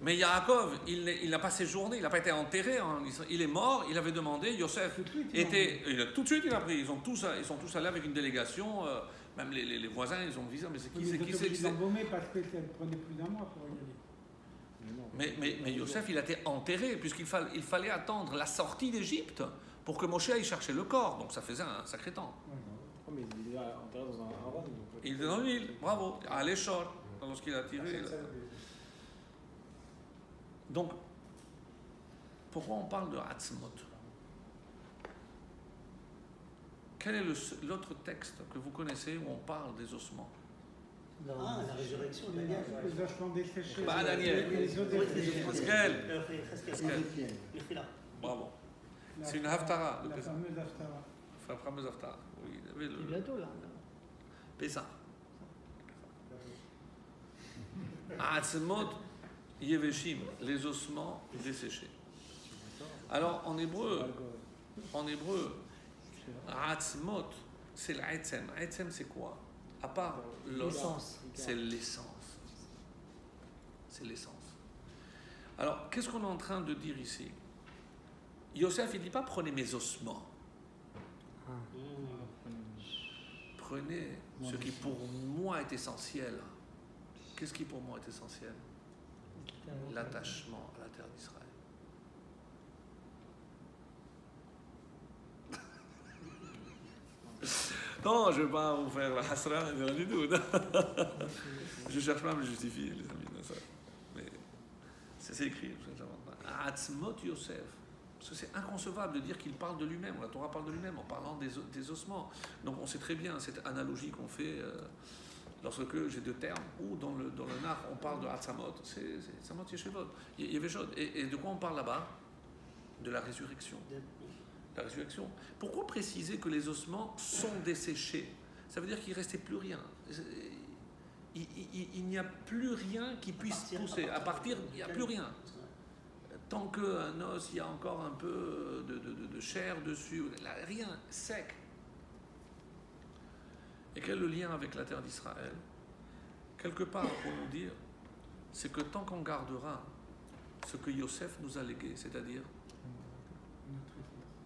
Mais Yaakov, il n'a pas séjourné, il n'a pas été enterré. Il est mort, il avait demandé, Yosef Tout de suite, était. Tout de suite, il a pris. Ils sont tous allés avec une délégation. Même les voisins, ils ont visé. Mais c'est qui? Ils l'ont embaumé parce que ça prenait plus d'un mois pour y aller. Mais Yosef, il a été enterré, puisqu'il fallait attendre la sortie d'Égypte pour que Moshe aille chercher le corps. Donc ça faisait un sacré temps. Oh, mais il est enterré dans un haram. Il était dans l'île, bravo, à l'Échor, lorsqu'il a tiré. Donc, pourquoi on parle de Hatzmot? Quel est l'autre texte que vous connaissez où on parle des ossements? Ah, la résurrection de Daniel. Les ossements desséchés. Pas Daniel. Les os desséchés. Pascal. Cheskel. Bravo. C'est une haftara. La fameuse haftara. La fameuse haftara. Oui, il avait C'est bientôt là. Pessah. Hatzmot Yeveshim, les ossements desséchés. Alors en hébreu, Hatzmot, c'est l'Aetzem. Aetzem, c'est quoi? À part l'os, c'est l'essence. C'est l'essence. Alors, qu'est-ce qu'on est en train de dire ici? Yosef, il ne dit pas prenez mes ossements. Prenez ce qui pour moi est essentiel. Qu'est-ce qui pour moi est essentiel? L'attachement à la terre d'Israël. Non, je ne vais pas vous faire la hasra, rien du tout. Je ne cherche pas à me justifier, les amis. Mais c'est écrit. Hatzmot Yosef. Parce que c'est inconcevable de dire qu'il parle de lui-même. La Torah parle de lui-même en parlant des ossements. Donc on sait très bien cette analogie qu'on fait lorsque j'ai deux termes, ou dans le Nar, on parle de Hatzamot, c'est Hatzamot Yeshevot. Il y avait chose. Et de quoi on parle là-bas? De la résurrection. La résurrection. Pourquoi préciser que les ossements sont desséchés? Ça veut dire qu'il ne restait plus rien. Il n'y a plus rien qui puisse pousser. À partir, il n'y a plus rien. Tant qu'un os, il y a encore un peu de chair dessus, là, rien, sec. Et quel est le lien avec la terre d'Israël? Quelque part, pour nous dire, c'est que tant qu'on gardera ce que Yosef nous a légué, c'est-à-dire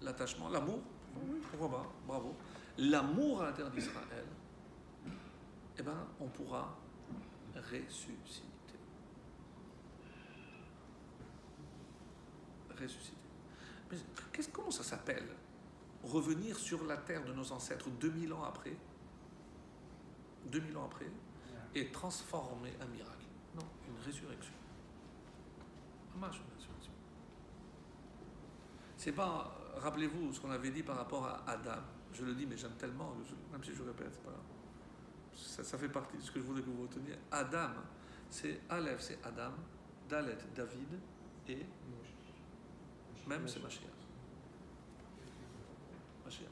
l'attachement, l'amour, oui, pourquoi pas, bravo, l'amour à la terre d'Israël, eh bien, on pourra ressusciter. Mais comment ça s'appelle? Revenir sur la terre de nos ancêtres 2000 ans après, et transformer un miracle. Non, une résurrection. Un marche, une résurrection. C'est pas, rappelez-vous ce qu'on avait dit par rapport à Adam. Je le dis, mais j'aime tellement, même si je répète, c'est pas grave. Ça fait partie de ce que je voulais que vous reteniez. Adam, c'est Aleph, c'est Adam, Dalet, David, et même c'est Mashiach. Mashiach.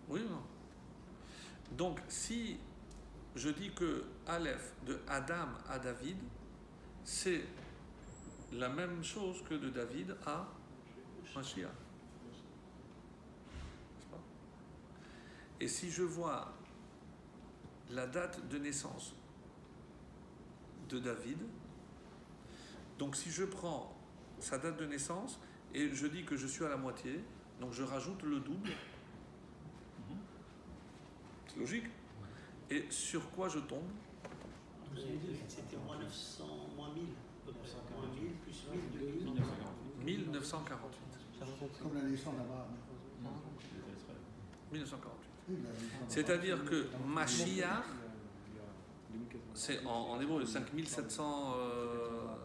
Oui ou non? Donc, si je dis que Aleph, de Adam à David, c'est la même chose que de David à Mashiach. Et si je vois la date de naissance de David, donc si je prends sa date de naissance et je dis que je suis à la moitié, donc je rajoute le double, c'est logique. Et sur quoi je tombe? C'était moins 900, moins 1000. Moins 1000 plus 1000, 1948. Comme la naissance d'Abraham. 1948. C'est-à-dire que Mashiach, C'est en hébreu 5700. Ah,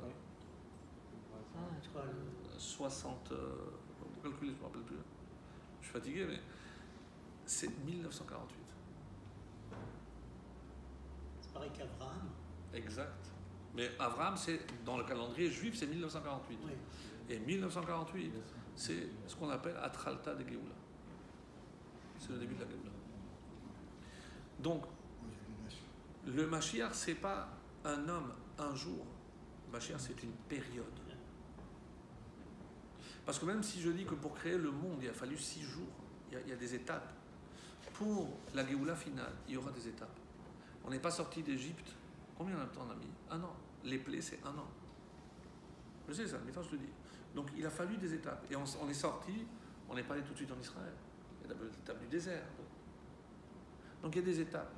Quoi, le- 60. Pour calculer, je ne me rappelle plus. Je suis fatigué, mais c'est 1948. C'est pareil qu'Abraham. Exact. Mais Abraham, c'est dans le calendrier juif, c'est 1948. Oui. Et 1948, c'est ce qu'on appelle Atralta de Géoula. C'est le début de la Géoula. Donc, le Mashiach, c'est pas un homme, un jour. Le Mashiach, c'est une période. Parce que même si je dis que pour créer le monde, il a fallu 6 jours, il y a des étapes. Pour la Géoula finale, il y aura des étapes. On n'est pas sorti d'Égypte. Combien de temps on a mis? 1 an. Les plaies, c'est 1 an. Je sais ça, mais quand je le dis. Donc il a fallu des étapes. Et on est sorti, on n'est pas allé tout de suite en Israël. Il y a l'étape du désert. Donc il y a des étapes.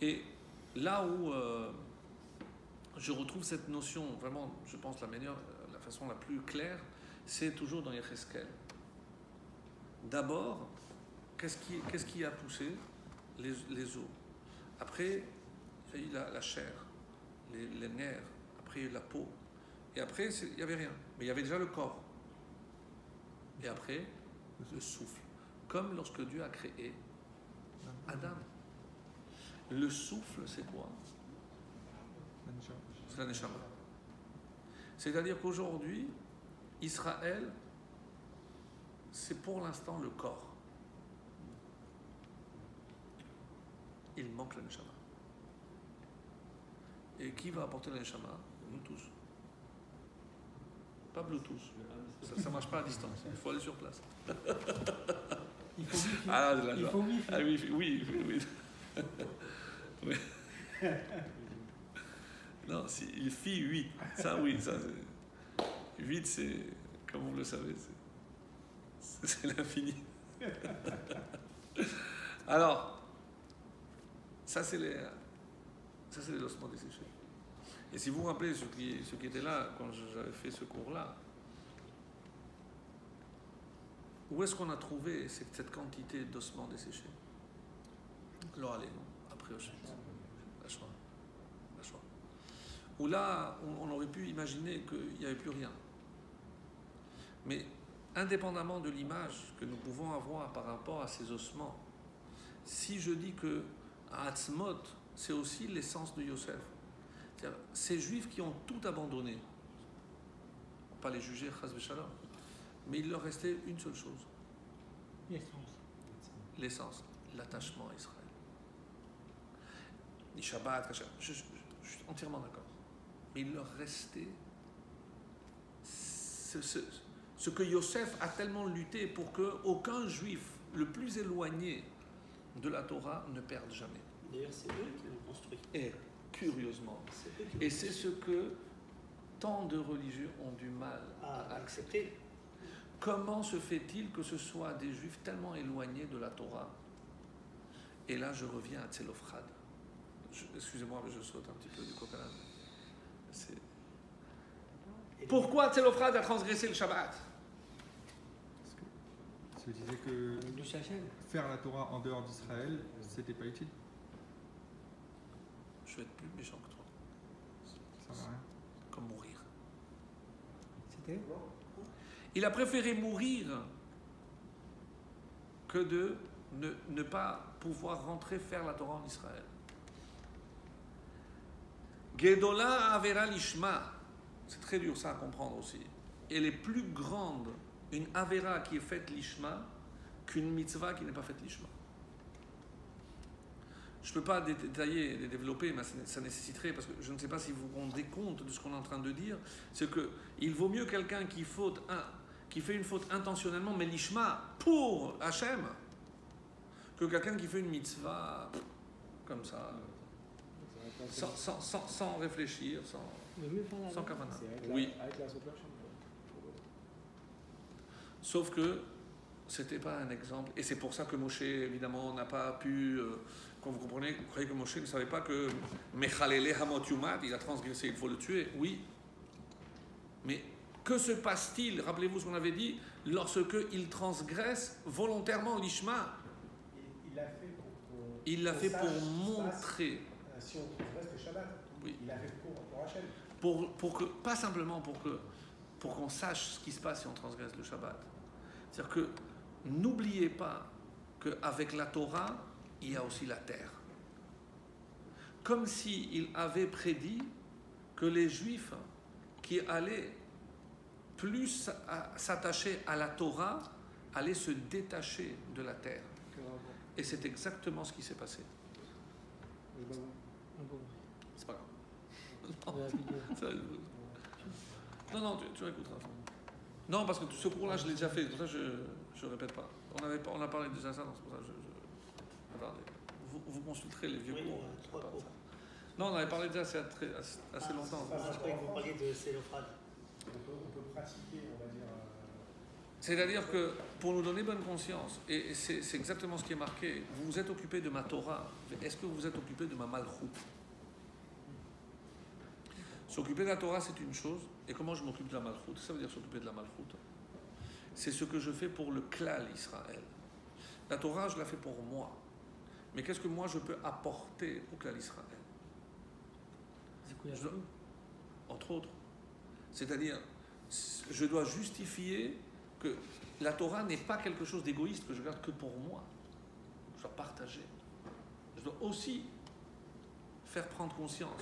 Et là où je retrouve cette notion, vraiment, je pense la façon la plus claire, c'est toujours dans Yecheskel. D'abord, qu'est-ce qui a poussé les os? Après, il y a eu la chair, les nerfs, après il y a eu la peau. Et après, il n'y avait rien. Mais il y avait déjà le corps. Et après, le souffle. Comme lorsque Dieu a créé Adam. Le souffle, c'est quoi? C'est la Neshama. C'est-à-dire qu'aujourd'hui, Israël, c'est pour l'instant le corps. Il manque la Neshama. Et qui va apporter la Neshama? Nous tous. Pas Bluetooth. Ça ne marche pas à distance. Il faut aller sur place. Il faut wifi. Ah, là, Il faut wifi. ah oui. Oui. Non, si, il fit 8. Ça, oui, ça, c'est... 8, c'est, comme vous le savez, c'est l'infini. Alors, ça, c'est les ossements desséchés. Et si vous vous rappelez, ceux qui étaient là, quand j'avais fait ce cours-là, où est-ce qu'on a trouvé cette quantité d'ossements desséchés? Alors, allez, après Auschwitz. La Shoah. Où là, on aurait pu imaginer qu'il n'y avait plus rien. Mais indépendamment de l'image que nous pouvons avoir par rapport à ces ossements, si je dis que Atzmot, c'est aussi l'essence de Yosef, c'est-à-dire ces juifs qui ont tout abandonné, pas les juger, chas v'shalom, mais il leur restait une seule chose, l'essence, l'attachement à Israël. Les Shabbat, je suis entièrement d'accord. Mais il leur restait ce que Yosef a tellement lutté pour qu'aucun juif, le plus éloigné de la Torah, ne perde jamais. D'ailleurs, c'est eux qui l'ont construit. Et curieusement, C'est eux qui l'ont et c'est ce que tant de religieux ont du mal à accepter. accepté. Comment se fait-il que ce soit des juifs tellement éloignés de la Torah? Et là, je reviens à Tzelofrad. Excusez-moi, mais je saute un petit peu du coq à l'âne. Pourquoi Tzelofrad a transgressé le Shabbat? Parce que tu disais que Du Shachem. faire la Torah en dehors d'Israël, c'était pas utile. Je vais être plus méchant que toi. Ça va rien. Comme mourir. C'était Il a préféré mourir que de ne pas pouvoir rentrer faire la Torah en Israël. Gedola Avera Lishma. C'est très dur ça à comprendre aussi. Elle est plus grande, une Avera qui est faite Lishma, qu'une mitzvah qui n'est pas faite Lishma. Je ne peux pas détailler et développer, mais ça nécessiterait, parce que je ne sais pas si vous vous rendez compte de ce qu'on est en train de dire, c'est qu'il vaut mieux quelqu'un qui fait une faute intentionnellement, mais Lishma pour Hachem, que quelqu'un qui fait une mitzvah comme ça, sans réfléchir, sans kavana. Oui. Avec la Super Champ. Sauf que c'était pas un exemple. Et c'est pour ça que Moshe, évidemment, n'a pas pu... quand vous comprenez, vous croyez que Moshe ne savait pas que Mechalele Hamot Yumat, il a transgressé, il faut le tuer. Oui. Mais que se passe-t-il, rappelez-vous ce qu'on avait dit, lorsque il transgresse volontairement l'Ishma? Il l'a fait pour Il l'a que fait ça pour se passe. montrer. Si on transgresse, que Shabbat. Oui. Il a fait pour Hachem. Pour que, pas simplement pour qu'on sache ce qui se passe si on transgresse le Shabbat. C'est-à-dire que n'oubliez pas qu'avec la Torah, il y a aussi la terre. Comme s'il avait prédit que les Juifs qui allaient plus s'attacher à la Torah allaient se détacher de la terre. Et c'est exactement ce qui s'est passé. C'est pas grave. Non, tu écouteras. Non, parce que ce cours-là, je l'ai déjà fait, c'est pour ça que je ne répète pas. On a parlé déjà ça, donc c'est pour ça que Attendez, vous consulterez les vieux cours. Non, on avait parlé déjà assez longtemps. Je croyais que vous parliez de Célophrate. On peut pratiquer, on va dire. C'est-à-dire que pour nous donner bonne conscience, et c'est exactement ce qui est marqué, vous vous êtes occupé de ma Torah, est-ce que vous vous êtes occupé de ma Malchut? S'occuper de la Torah, c'est une chose, et comment je m'occupe de la Malchut? Ça veut dire s'occuper de la Malchut. C'est ce que je fais pour le Klal Israël. La Torah, je la fais pour moi. Mais qu'est-ce que moi je peux apporter au Klal Israël? Entre autres. C'est-à-dire, je dois justifier que la Torah n'est pas quelque chose d'égoïste que je garde que pour moi. Je dois partager. Je dois aussi faire prendre conscience.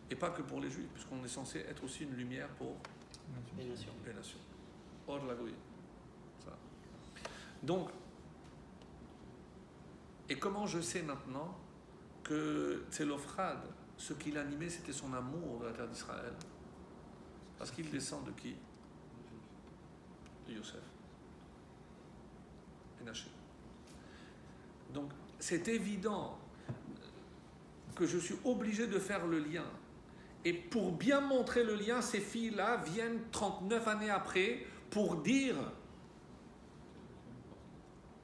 Et pas que pour les Juifs, puisqu'on est censé être aussi une lumière pour Les nations. les nations. Hors la goï. Ça. Donc, et comment je sais maintenant que Tzelophrad, ce qui l'animait, c'était son amour de la terre d'Israël? Parce qu'il descend de qui? De Yosef. Ménaché. Donc, c'est évident que je suis obligé de faire le lien. Et pour bien montrer le lien, ces filles-là viennent 39 années après pour dire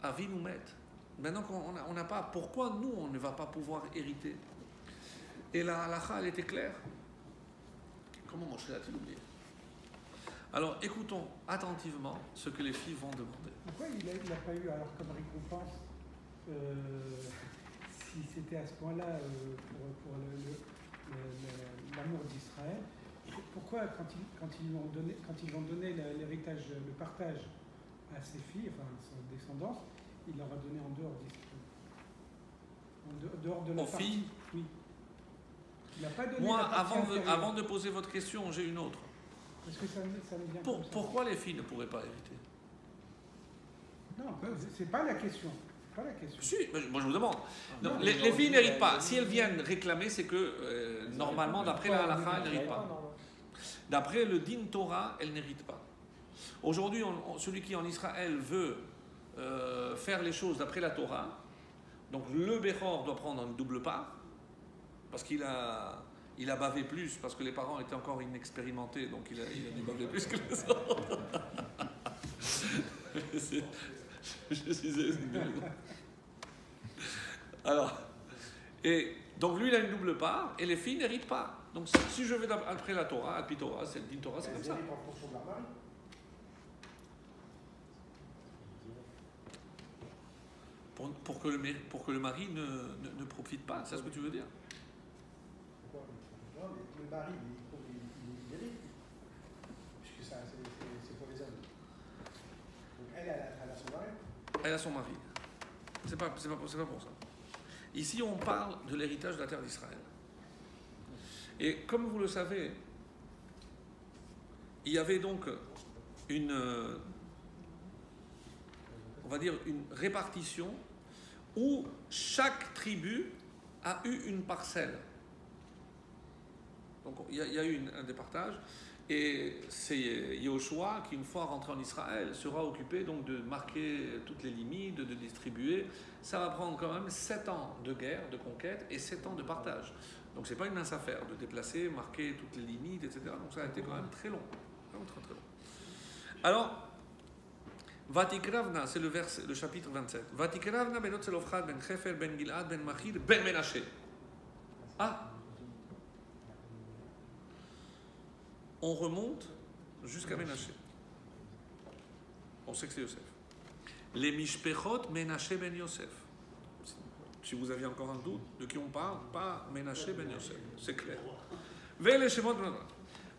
Avi nous met. Maintenant qu'on n'a pas, pourquoi nous, on ne va pas pouvoir hériter? Et la halakha, elle était claire. Comment Moshe a-t-il oublié? Alors, écoutons attentivement ce que les filles vont demander. Pourquoi il n'a pas eu, alors comme récompense, si c'était à ce point-là pour l'amour d'Israël, pourquoi quand ils vont donner l'héritage, le partage à ses filles, enfin à son descendance, il leur a donné en dehors d'Israël, en dehors de la Aux partie. filles? Oui. Il n'a pas donné Moi, la partie inférieure. avant de poser votre question, j'ai une autre. Parce que ça me vient comme ça. Pourquoi les filles ne pourraient pas hériter? Non, c'est pas la question. C'est pas la question. Si, moi je vous demande. Non, les filles n'héritent pas. Si elles viennent réclamer, c'est que normalement, d'après la halakha, elles n'héritent pas. D'après le din Torah, elles n'héritent pas. Aujourd'hui, celui qui en Israël veut faire les choses d'après la Torah, donc le Bechor doit prendre une double part, parce qu'il a bavé plus, parce que les parents étaient encore inexpérimentés, donc il a dû baver plus que les autres. Je suis alors, et donc lui il a une double part, et les filles n'héritent pas. Donc si je vais après la Torah, Alpi Torah, c'est le din Torah, c'est comme ça. En fonction de leur mari. Pour que le mari ne profite pas, c'est ce que tu veux dire? Pourquoi? Non, mais le mari, il hérite. Puisque ça, c'est pour les hommes. Donc elle a son mari. Elle a son mari. C'est pas pour ça. Ici, on parle de l'héritage de la terre d'Israël. Et comme vous le savez, il y avait donc une répartition où chaque tribu a eu une parcelle. Donc il y a eu un départage, et c'est Yehoshua qui, une fois rentré en Israël, sera occupé donc de marquer toutes les limites, de distribuer. Ça va prendre quand même 7 ans de guerre, de conquête, et 7 ans de partage. Donc c'est pas une mince affaire de déplacer, marquer toutes les limites, etc. Donc ça a été quand même très long. Vraiment très très long. Alors, Vatikravna, c'est le chapitre 27. Vatikravna ben Otzelofrad ben Chefer ben Gilad ben Machir ben Menaché. Ah, on remonte jusqu'à Menaché. On sait que c'est Yosef. Les Mishpechot Menaché ben Yosef. si vous aviez encore un doute, de qui on parle, pas Ménaché ben Yosef, c'est clair. Vele Shemot ben Yosef.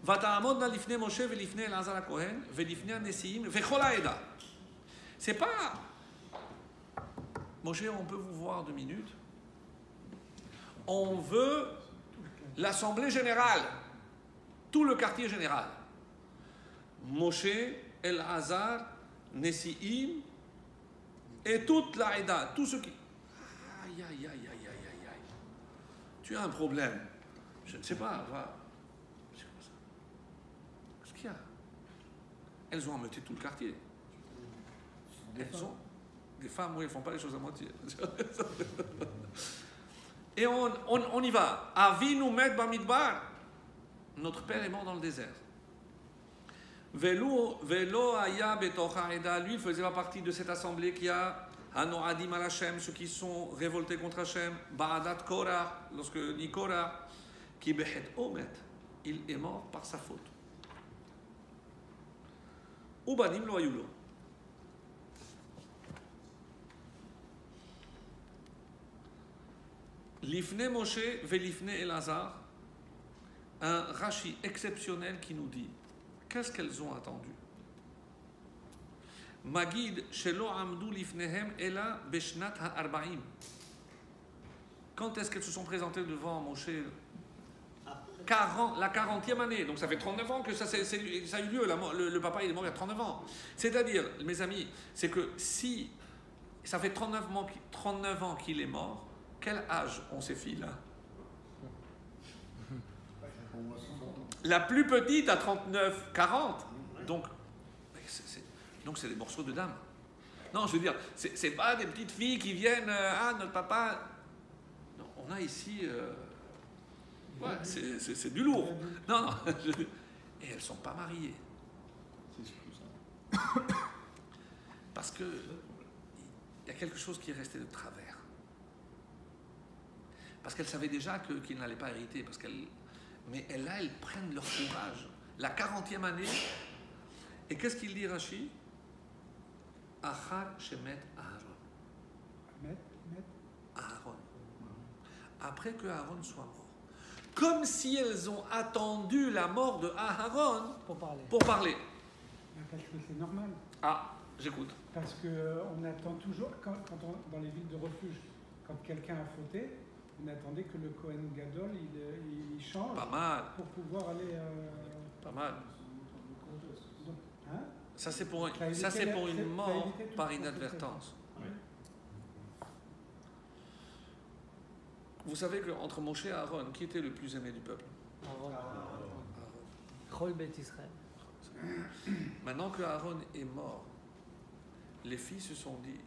ותעמודנה לפני משה ולפני אלעזר הכהן ולפני הנשיאים וכל העדה. C'est pas Moshe, on peut vous voir 2 minutes. On veut l'assemblée générale, tout le quartier général. Moshe, Elazar, Nesiim et toute la Eda, tous ceux qui. Aïe, aïe, aïe, aïe, aïe, aïe, aïe. Tu as un problème. Je ne sais pas, va. Qu'est-ce qu'il y a? Elles ont ameuté tout le quartier. Elles sont des femmes, oui, elles ne font pas les choses à moitié. Et on y va. Avinu met bamidbar. Notre père est mort dans le désert. Velo aya betocha eda. Lui, il faisait partie de cette assemblée qui a Hanoadim al Hashem, ceux qui sont révoltés contre Hashem. Ba'adat Korah, lorsque ni Korah, qui behet omet, il est mort par sa faute. Ubanim lo ayulo. Lifne Moshe velifne Elazar, un Rashi exceptionnel qui nous dit qu'est-ce qu'elles ont attendu. Magid shelo amdu lifnehem ela beshnat ha'arbaim. Quand est-ce qu'elles se sont présentées devant Moshe? La 40e année, donc ça fait 39 ans que ça a eu lieu. Le papa il est mort il y a 39 ans. C'est-à-dire, mes amis, c'est que si ça fait 39 ans qu'il est mort, quel âge ont ces filles-là? La plus petite a 39, 40. Donc c'est des morceaux de dames. Non, je veux dire, c'est pas des petites filles qui viennent, notre papa. Non, on a ici. Ouais, c'est du lourd. Non. Et elles ne sont pas mariées. Parce que il y a quelque chose qui est resté de travers. Parce qu'elles savaient déjà qu'ils n'allaient pas hériter. Mais là, elles prennent leur courage. La 40e année. Et qu'est-ce qu'il dit Rashi? Achar shemet Aaron. Aaron. Après que Aaron soit mort. Comme si elles ont attendu la mort de Aaron pour parler. Parce que c'est normal. Ah, j'écoute. Parce qu'on attend toujours, dans les villes de refuge, quand quelqu'un a fauté, on attendait que le Kohen Gadol il change. Pas mal. Pour pouvoir aller. Pas mal. Hein? Ça c'est pour une mort par inadvertance. Oui. Vous savez qu'entre Moshe et Aaron, qui était le plus aimé du peuple? Aaron. Chol Bet Israël. Maintenant que Aaron est mort, les filles se sont dit,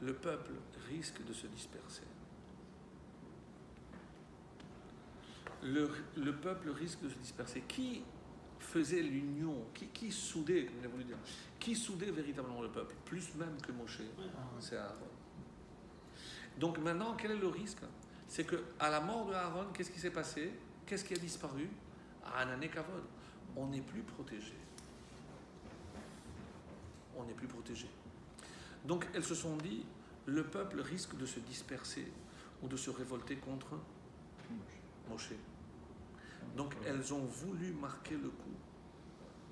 le peuple risque de se disperser. Le peuple risque de se disperser. Qui faisait l'union? Qui soudait, comme il a voulu dire? Qui soudait véritablement le peuple? Plus même que Moshe, c'est Aaron. Donc maintenant, quel est le risque? C'est qu'à la mort de Aaron, qu'est-ce qui s'est passé? Qu'est-ce qui a disparu? Anané Kavod. On n'est plus protégé. On n'est plus protégé. Donc elles se sont dit, le peuple risque de se disperser ou de se révolter contre Moshe. Donc elles ont voulu marquer le coup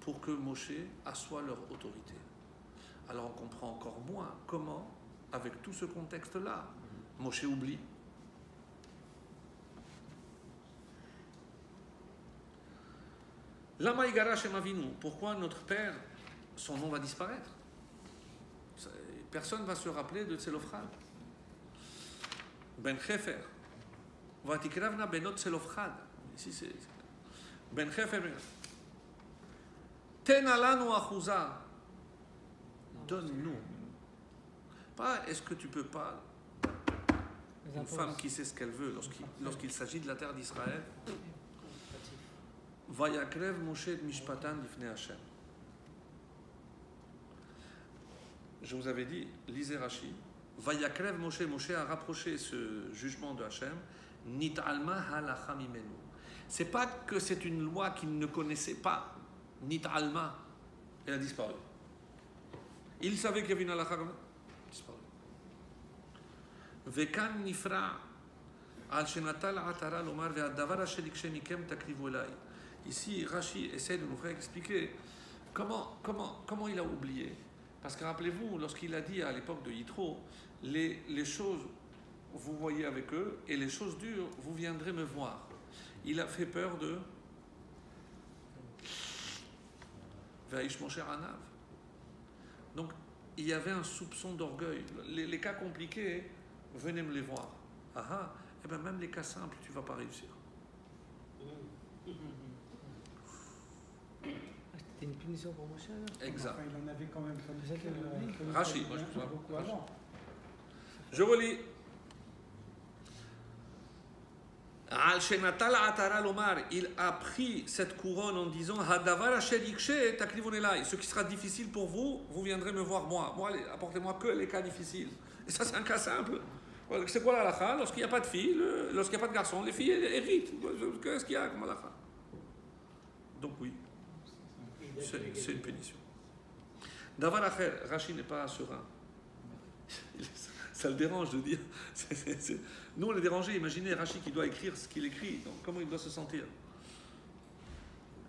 pour que Moshe assoie leur autorité. Alors on comprend encore moins comment, avec tout ce contexte-là, Moshe oublie. Lama Igara Shem Avinu, pourquoi notre père, son nom va disparaître? Personne ne va se rappeler de Tselofchad. Ben Chefer. Vatikravna benot Tselofchad. Ici c'est. Ben Chefer. Ten alanu achouza. Donne-nous. Pas est-ce que tu peux pas. Une femme qui sait ce qu'elle veut lorsqu'il s'agit de la terre d'Israël. Vayakrev Moshe et Mishpatan Lifnei Hashem. Je vous avais dit, lisez Rashi. Vayakrev Moshe, Moshe a rapproché ce jugement de Hashem. Nit'alma halacha mimenu. C'est pas que c'est une loi qu'il ne connaissait pas. Nit'alma, elle a disparu. Il savait qu'il y avait une halacha comme ça. Disparu. וכאן נפרע על שנטל עטרה לומר והדבר אשר יקשה מכם תקריבו אליי. Ici, Rashi essaie de nous faire expliquer comment il a oublié. Parce que rappelez-vous, lorsqu'il a dit à l'époque de Yitro, les choses, vous voyez avec eux, et les choses dures, vous viendrez me voir. Il a fait peur de Vaïsh Moshe Anav. Donc, il y avait un soupçon d'orgueil. Les cas compliqués, venez me les voir. Et bien même les cas simples, tu ne vas pas réussir. C'était une punition pour Moshe alors. Exact. Enfin, il en avait quand même comme C'est ça que Rashi, moi je trouve beaucoup Rashi. avant. Je relis. Al shenatal atara lomar, il a pris cette couronne en disant Hadavar asher yikshe takrivun elai. Ce qui sera difficile pour vous, vous viendrez me voir moi. Moi, apportez-moi que les cas difficiles. Et ça, c'est un cas simple. C'est quoi la halakha? Lorsqu'il n'y a pas de filles, lorsqu'il n'y a pas de garçons, les filles héritent. Qu'est-ce qu'il y a comme halakha? Donc oui, c'est une punition. Davar acher, Rashi n'est pas serein. Ça le dérange de dire. Nous, on est dérangé. Imaginez Rashi qui doit écrire ce qu'il écrit. Donc, comment il doit se sentir?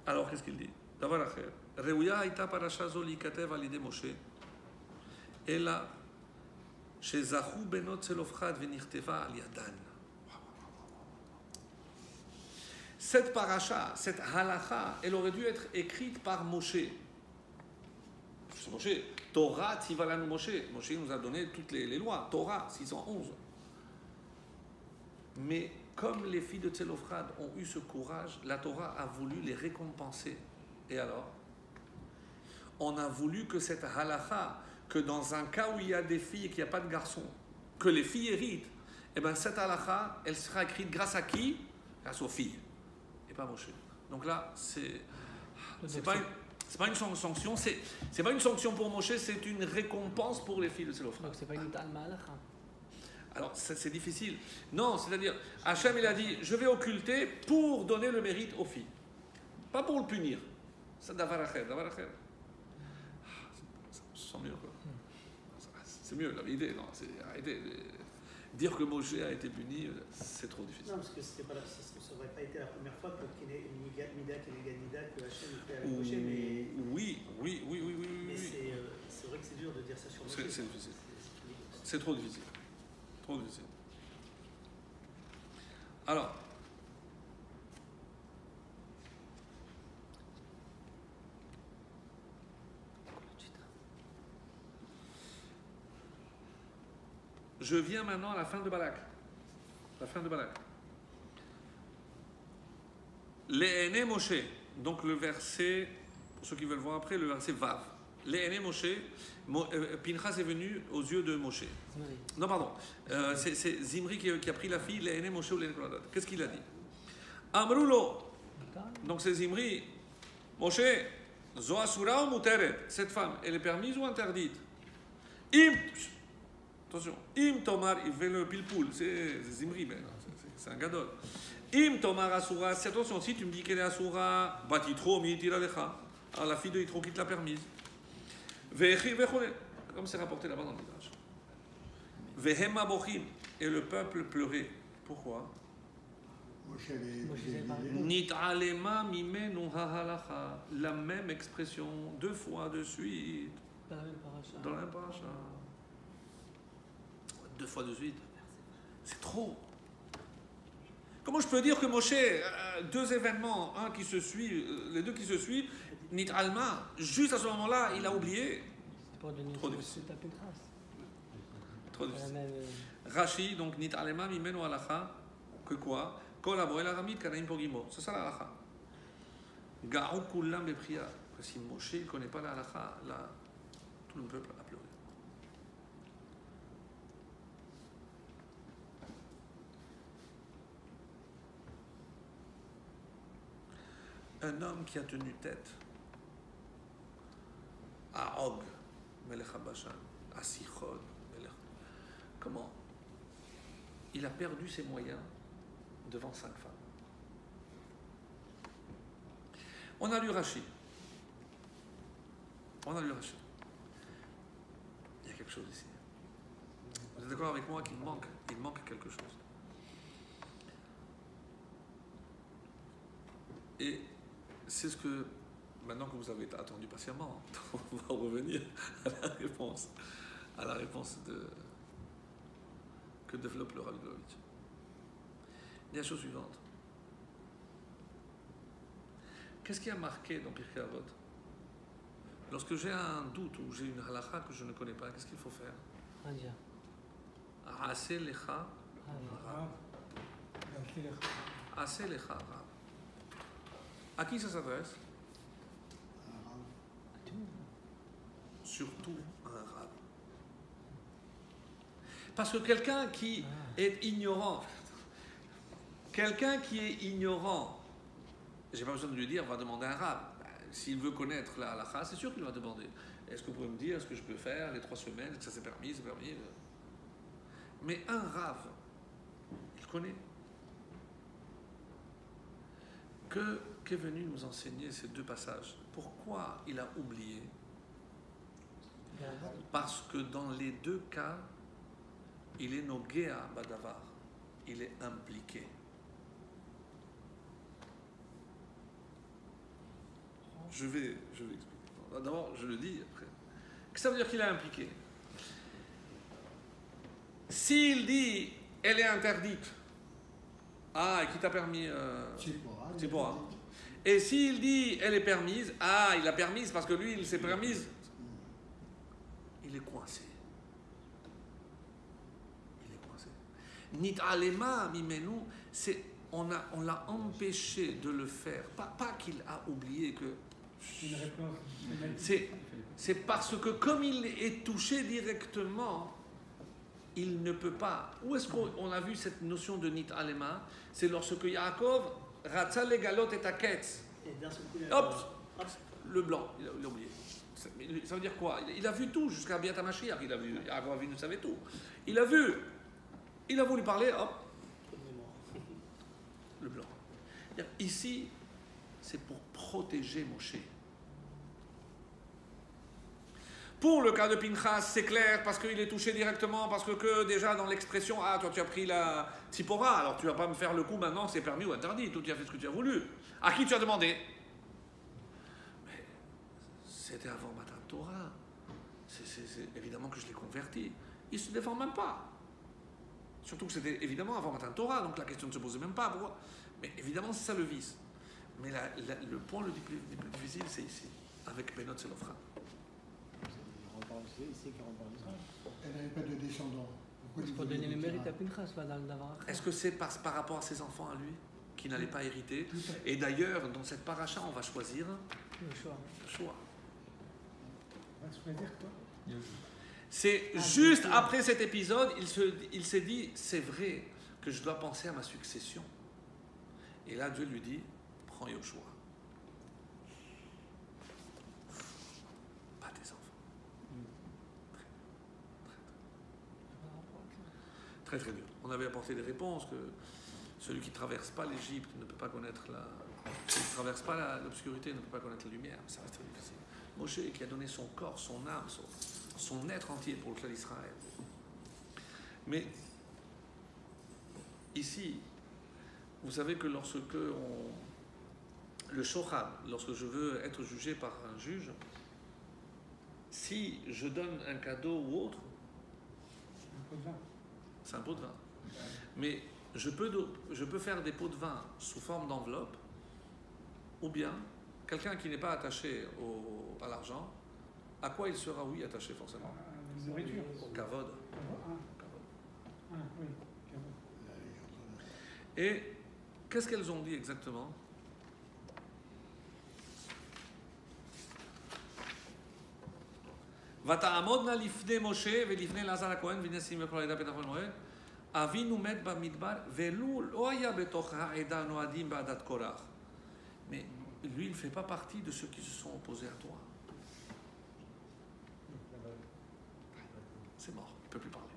Alors, qu'est-ce qu'il dit? Davar acher. Reuya haïta parasha zo likatev alide Moshe. Ela shezachu benot zelofchad venichteva al yadan. Cette paracha, cette halacha, elle aurait dû être écrite par Moshe. C'est Moshe. Torah Tzivalanu Moshe. Moshe nous a donné toutes les lois. Torah 611. Mais comme les filles de Tzelofrad ont eu ce courage, la Torah a voulu les récompenser. Et alors, on a voulu que cette halacha, que dans un cas où il y a des filles et qu'il n'y a pas de garçons, que les filles héritent, et bien cette halacha, elle sera écrite grâce à qui? Grâce aux filles. Et pas Moshe. Donc là, c'est pas une sanction, c'est pas une sanction pour Moshe, c'est une récompense pour les filles de Tzelofrad. Donc c'est pas une talma halakha. Alors c'est difficile. Non, c'est-à-dire, Hachem il a dit, je vais occulter pour donner le mérite aux filles. Pas pour le punir. C'est davar acher. Ça se sent mieux quoi. C'est mieux la idée, non. Arrêtez. Dire que Moshe a été puni, c'est trop difficile. Non, parce que ça n'aurait pas été la première fois que Mida que Hachem fait avec Moshe, mais... Oui. Mais c'est vrai que c'est dur de dire ça sur Moshe. C'est difficile. C'est trop difficile. Trop difficile. Alors, je viens maintenant à la fin de Balak. L'éné Moshe, donc le verset, pour ceux qui veulent voir après, le verset Vav. L'éné Moshe, Pinchas est venu aux yeux de Moshe. Non, pardon, c'est Zimri qui a pris la fille, l'éné Moshe ou l'éné Koladot. Qu'est-ce qu'il a dit? Amrulo, donc c'est Zimri, Moshe, Zoasura ou Muteret, cette femme, elle est permise ou interdite? Attention, Im Tomar, il fait le pilpoul, c'est Zimri, mais c'est un gadol. Im Tomar Asura, attention, si tu me dis qu'elle est Asura, Batitro, Mitira Lecha, alors la fille de Yitro qui te l'a permise. Comme c'est rapporté là-bas dans le Midrash. Vehema Bochim, et le peuple pleurait. Pourquoi? Nit'alema mimenu ha'halacha, la même expression, 2 fois de suite. Dans la même paracha. 2 fois de suite. C'est trop. Comment je peux dire que Moshe, 2 événements, un qui se suit, les 2 qui se suivent, Nit Alma, juste à ce moment-là, il a oublié. Trop difficile. Trop difficile. Rashi, donc Nit Alma, Mimenu Alacha, que quoi? Kol Aboel Aramid, Kanaim Pogimo. C'est ça la Alacha. Ga'ou Kullam Bepria. Si Moshe ne connaît pas la Alacha, là, tout le peuple a pleuré. Un homme qui a tenu tête à Og, Melech HaBashan, à Sichon, comment? Il a perdu ses moyens devant 5 femmes. On a lu Rashi. Il y a quelque chose ici. Vous êtes d'accord avec moi qu'il manque quelque chose. Et c'est ce que, maintenant que vous avez attendu patiemment, on va revenir à la réponse que développe le Rav Glovitch. Il y a la chose suivante. Qu'est-ce qui a marqué dans Pirkei Avot? Lorsque j'ai un doute ou j'ai une halakha que je ne connais pas, qu'est-ce qu'il faut faire? Raja. Aseh lecha Ah, c'est l'air. Aseh lecha rav. À qui ça s'adresse? Surtout un rab. Parce que quelqu'un qui est ignorant, j'ai pas besoin de lui dire, va demander à un rab. S'il veut connaître la halakha, c'est sûr qu'il va demander. Est-ce que vous pouvez me dire ce que je peux faire les 3 semaines? Est-ce que ça c'est permis? Mais un rab, il connaît. Qu'est venu nous enseigner ces 2 passages? Pourquoi il a oublié? Parce que dans les 2 cas, il est nogea badavar, il est impliqué. Je vais expliquer. D'abord, je le dis après. Qu'est-ce que ça veut dire qu'il est impliqué? S'il dit elle est interdite, et qui t'a permis Tzipora. Et s'il dit elle est permise, il l'a permise parce que lui il s'est permise, il est coincé. Nit'alema mimenu, on l'a empêché de le faire. Pas qu'il a oublié que. Une réponse. C'est parce que comme il est touché directement, il ne peut pas. Où est-ce qu'on a vu cette notion de nit'alema? C'est lorsque Yaakov ratza legalot et aketz. Et d'un seul coup, Hop, le blanc, il a oublié. Ça veut dire quoi? Il a vu tout jusqu'à Biat HaMashiach. Il a vu, Yaakov Avinu savait tout. Il a vu. Il a voulu parler, hop, le blanc. Ici, c'est pour protéger Moshe. Pour le cas de Pinchas, c'est clair, parce qu'il est touché directement, parce que déjà dans l'expression, toi tu as pris la Tzipora, alors tu vas pas me faire le coup maintenant, c'est permis ou interdit, tout tu as fait ce que tu as voulu. À qui tu as demandé? Mais c'était avant Matan Torah. C'est évidemment que je l'ai converti. Il ne se défend même pas. Surtout que c'était évidemment avant Matan Torah, donc la question ne se posait même pas. Pourquoi? Mais évidemment, c'est ça le vice. Mais le point le plus difficile, c'est ici, avec Benot Zelofra. Elle n'avait pas de descendants. C'est pour donner le mérite à Pinchas, d'avoir. Est-ce que c'est par rapport à ses enfants à lui, qui n'allaient pas hériter? Et d'ailleurs, dans cette paracha, on va choisir Le choix. le choix. On va choisir quoi? C'est juste après cet épisode, il s'est dit, c'est vrai que je dois penser à ma succession. Et là, Dieu lui dit, prends Yoshua. Pas tes enfants. Très très dur. On avait apporté des réponses que celui qui ne traverse pas l'Égypte ne peut pas connaître celui qui ne traverse pas l'obscurité ne peut pas connaître la lumière. Ça reste très difficile. Moshe qui a donné son corps, son âme, son être entier pour le clan d'Israël. Mais ici, vous savez que le shochad, lorsque je veux être jugé par un juge, si je donne un cadeau ou autre, Un pot de vin. c'est un pot de vin. Mais je peux faire des pots de vin sous forme d'enveloppe, ou bien quelqu'un qui n'est pas attaché à l'argent, à quoi il sera, oui, attaché forcément? La nourriture. Au kavod. Oui. Et qu'est-ce qu'elles ont dit exactement? ותעמודנה לפני משה ולפני אלעזר הכהן ונסים וכל העדה בטח ומועד אבינו מת במדבר ולו לא היה בתוך העדה נועדים בעדת קורח. Mais lui, il ne fait pas partie de ceux qui se sont opposés à toi. C'est mort, il ne peut plus parler.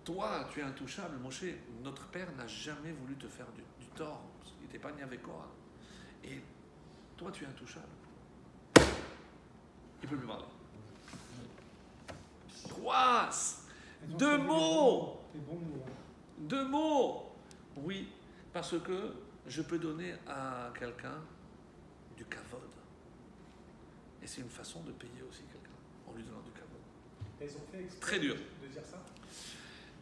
Toi, tu es intouchable, Moshe. Notre père n'a jamais voulu te faire du tort. Il n'était pas né avec Korah. Et toi, tu es intouchable. Il ne peut plus parler. 3, Elles ont 2 choisi mots. les bons mots. 2 mots. Oui, parce que je peux donner à quelqu'un du kavod. Et c'est une façon de payer aussi quelqu'un, en lui donnant du kavod. Elles ont fait exprès Très dur. de dire ça.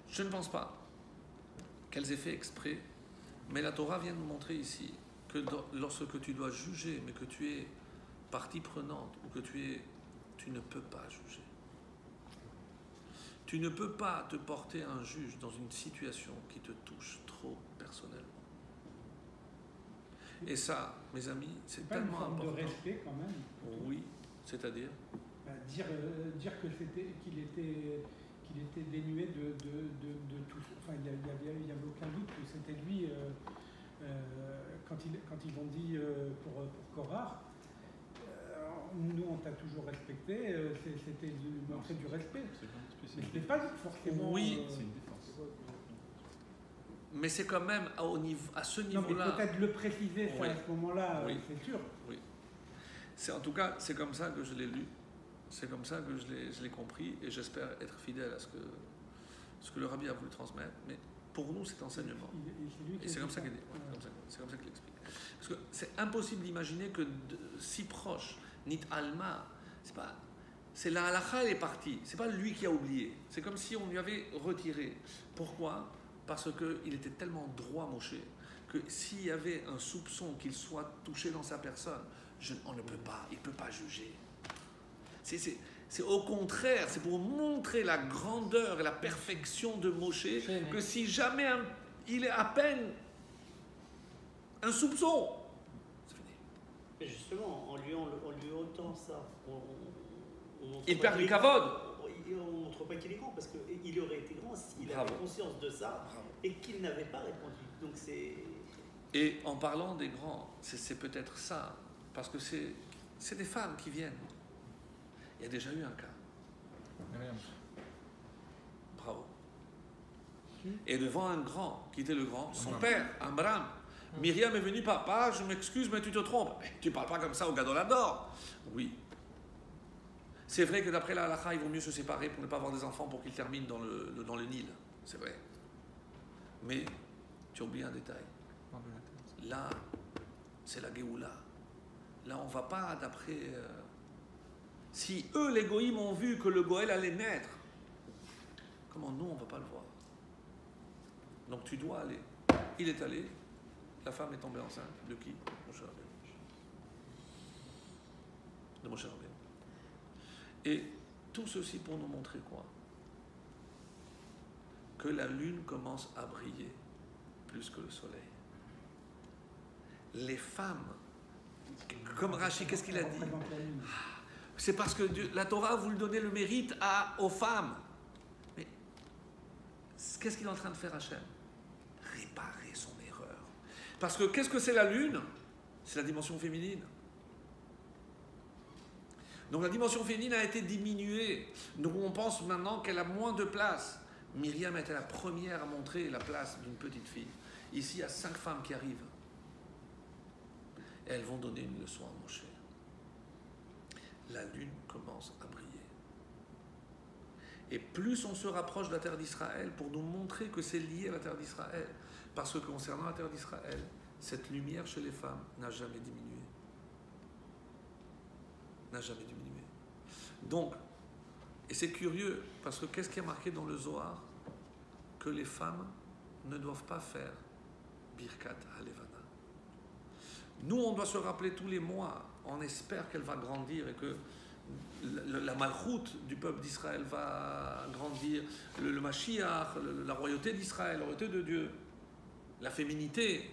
Je ne pense pas qu'elles aient fait exprès, mais la Torah vient nous montrer ici que lorsque tu dois juger, mais que tu es partie prenante, ou que tu ne peux pas juger. Tu ne peux pas te porter un juge dans une situation qui te touche trop personnellement. Et ça, mes amis, c'est pas une tellement forme important. de respect quand même. Oui, c'est-à-dire Dire que qu'il était dénué de tout. Enfin, il n'y avait aucun doute que c'était lui. Quand ils l'ont dit pour Korah, nous on t'a toujours respecté. C'était de montrer du respect. Mais ce n'est pas forcément. Oui. C'est une défense. mais c'est quand même à ce Non, mais niveau-là. peut-être le préciser ça, Oui. à ce moment-là, Oui. c'est sûr. Oui. En tout cas, c'est comme ça que je l'ai lu. C'est comme ça que je l'ai compris et j'espère être fidèle à ce que le rabbi a voulu transmettre. Mais pour nous, c'est enseignement. Et c'est comme ça qu'il dit. Ouais, c'est comme ça qu'il explique. Parce que c'est impossible d'imaginer que si proche, Nit Alma, c'est la halakha, elle est partie. C'est pas lui qui a oublié. C'est comme si on lui avait retiré. Pourquoi ? Parce qu'il était tellement droit, Moshe, que s'il y avait un soupçon qu'il soit touché dans sa personne, on ne peut pas, il ne peut pas juger. C'est au contraire, c'est pour montrer la grandeur et la perfection de Moshe que si jamais il est à peine un soupçon, c'est fini. Mais justement, en lui ôtant ça, Il perd du kavod. On ne montre pas qu'il est grand, parce qu'il aurait été grand s'il Bravo. avait conscience de ça et qu'il n'avait pas répondu. Donc c'est... Et en parlant des grands, c'est peut-être ça, parce que c'est des femmes qui viennent. Il y a déjà eu un cas. Bravo. Et devant un grand, qui était le grand, son père, Amram. Myriam est venue, papa, je m'excuse, mais tu te trompes. Mais tu ne parles pas comme ça au Gadolador. Oui. C'est vrai que d'après la halakha, il vaut mieux se séparer pour ne pas avoir des enfants pour qu'ils terminent dans le Nil. C'est vrai. Mais tu as oublié un détail. Là, c'est la Géoula. Là, on ne va pas d'après... Si eux, les Goïms, ont vu que le Goël allait naître, comment nous, on ne va pas le voir? Donc tu dois aller. Il est allé. La femme est tombée enceinte. De qui? Moshe Rabbeinu. De Moshe Rabbeinu. Et tout ceci pour nous montrer quoi? Que la lune commence à briller plus que le soleil. Les femmes, comme Rachi, qu'est-ce qu'il a dit? C'est parce que la Torah voulait donner le mérite aux femmes. Mais qu'est-ce qu'il est en train de faire Hachem? Réparer son erreur. Parce que qu'est-ce que c'est la lune? C'est la dimension féminine. Donc la dimension féminine a été diminuée. Donc on pense maintenant qu'elle a moins de place. Myriam était la première à montrer la place d'une petite fille. Ici, il y a 5 femmes qui arrivent. Et elles vont donner une leçon à Moshe. La lune commence à briller. Et plus on se rapproche de la terre d'Israël pour nous montrer que c'est lié à la terre d'Israël. Parce que concernant la terre d'Israël, cette lumière chez les femmes n'a jamais diminué. N'a jamais diminué. Donc, et c'est curieux, parce que qu'est-ce qui est marqué dans le Zohar? Que les femmes ne doivent pas faire Birkat Halevana. Nous, on doit se rappeler tous les mois, on espère qu'elle va grandir et que la malchoute du peuple d'Israël va grandir, le Mashiach, la royauté d'Israël, la royauté de Dieu, la féminité.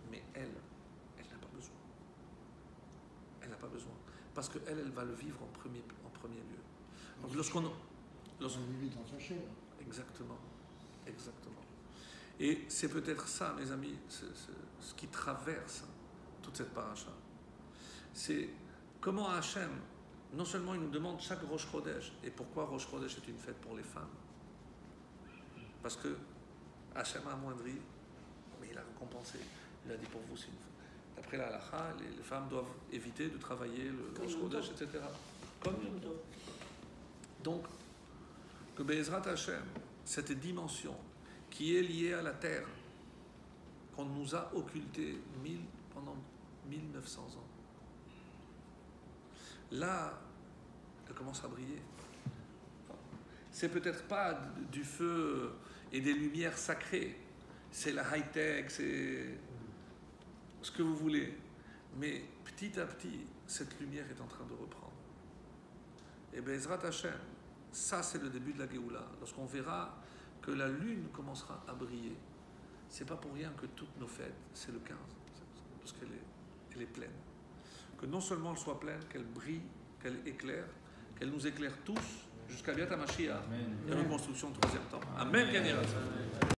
Mais elle n'a pas besoin. Elle n'a pas besoin. Parce qu'elle va le vivre en premier lieu. Donc lorsqu'on vit dans sa chair. Exactement. Exactement. Et c'est peut-être ça, mes amis, ce qui traverse toute cette paracha. C'est comment Hachem, non seulement il nous demande chaque Rosh Chodesh, et pourquoi Rosh Chodesh est une fête pour les femmes? Parce que Hachem a amoindri, mais il a récompensé. Il a dit pour vous, c'est une fête. D'après la halakha, les femmes doivent éviter de travailler le Rosh Chodesh, etc. Comme Yom Tov. Donc, que Be'ezrat Hashem, cette dimension qui est liée à la terre, qu'on nous a occultée pendant 1900 ans, là, elle commence à briller. C'est peut-être pas du feu et des lumières sacrées, c'est la high-tech, c'est ce que vous voulez, mais petit à petit, cette lumière est en train de reprendre. Et Be'ezrat Hashem, ça c'est le début de la Géoula. Lorsqu'on verra que la lune commencera à briller, c'est pas pour rien que toutes nos fêtes, c'est le 15, parce qu'elle est pleine. Que non seulement elle soit pleine, qu'elle brille, qu'elle éclaire, qu'elle nous éclaire tous jusqu'à Biat HaMashiach, la reconstruction du troisième temple. Amen.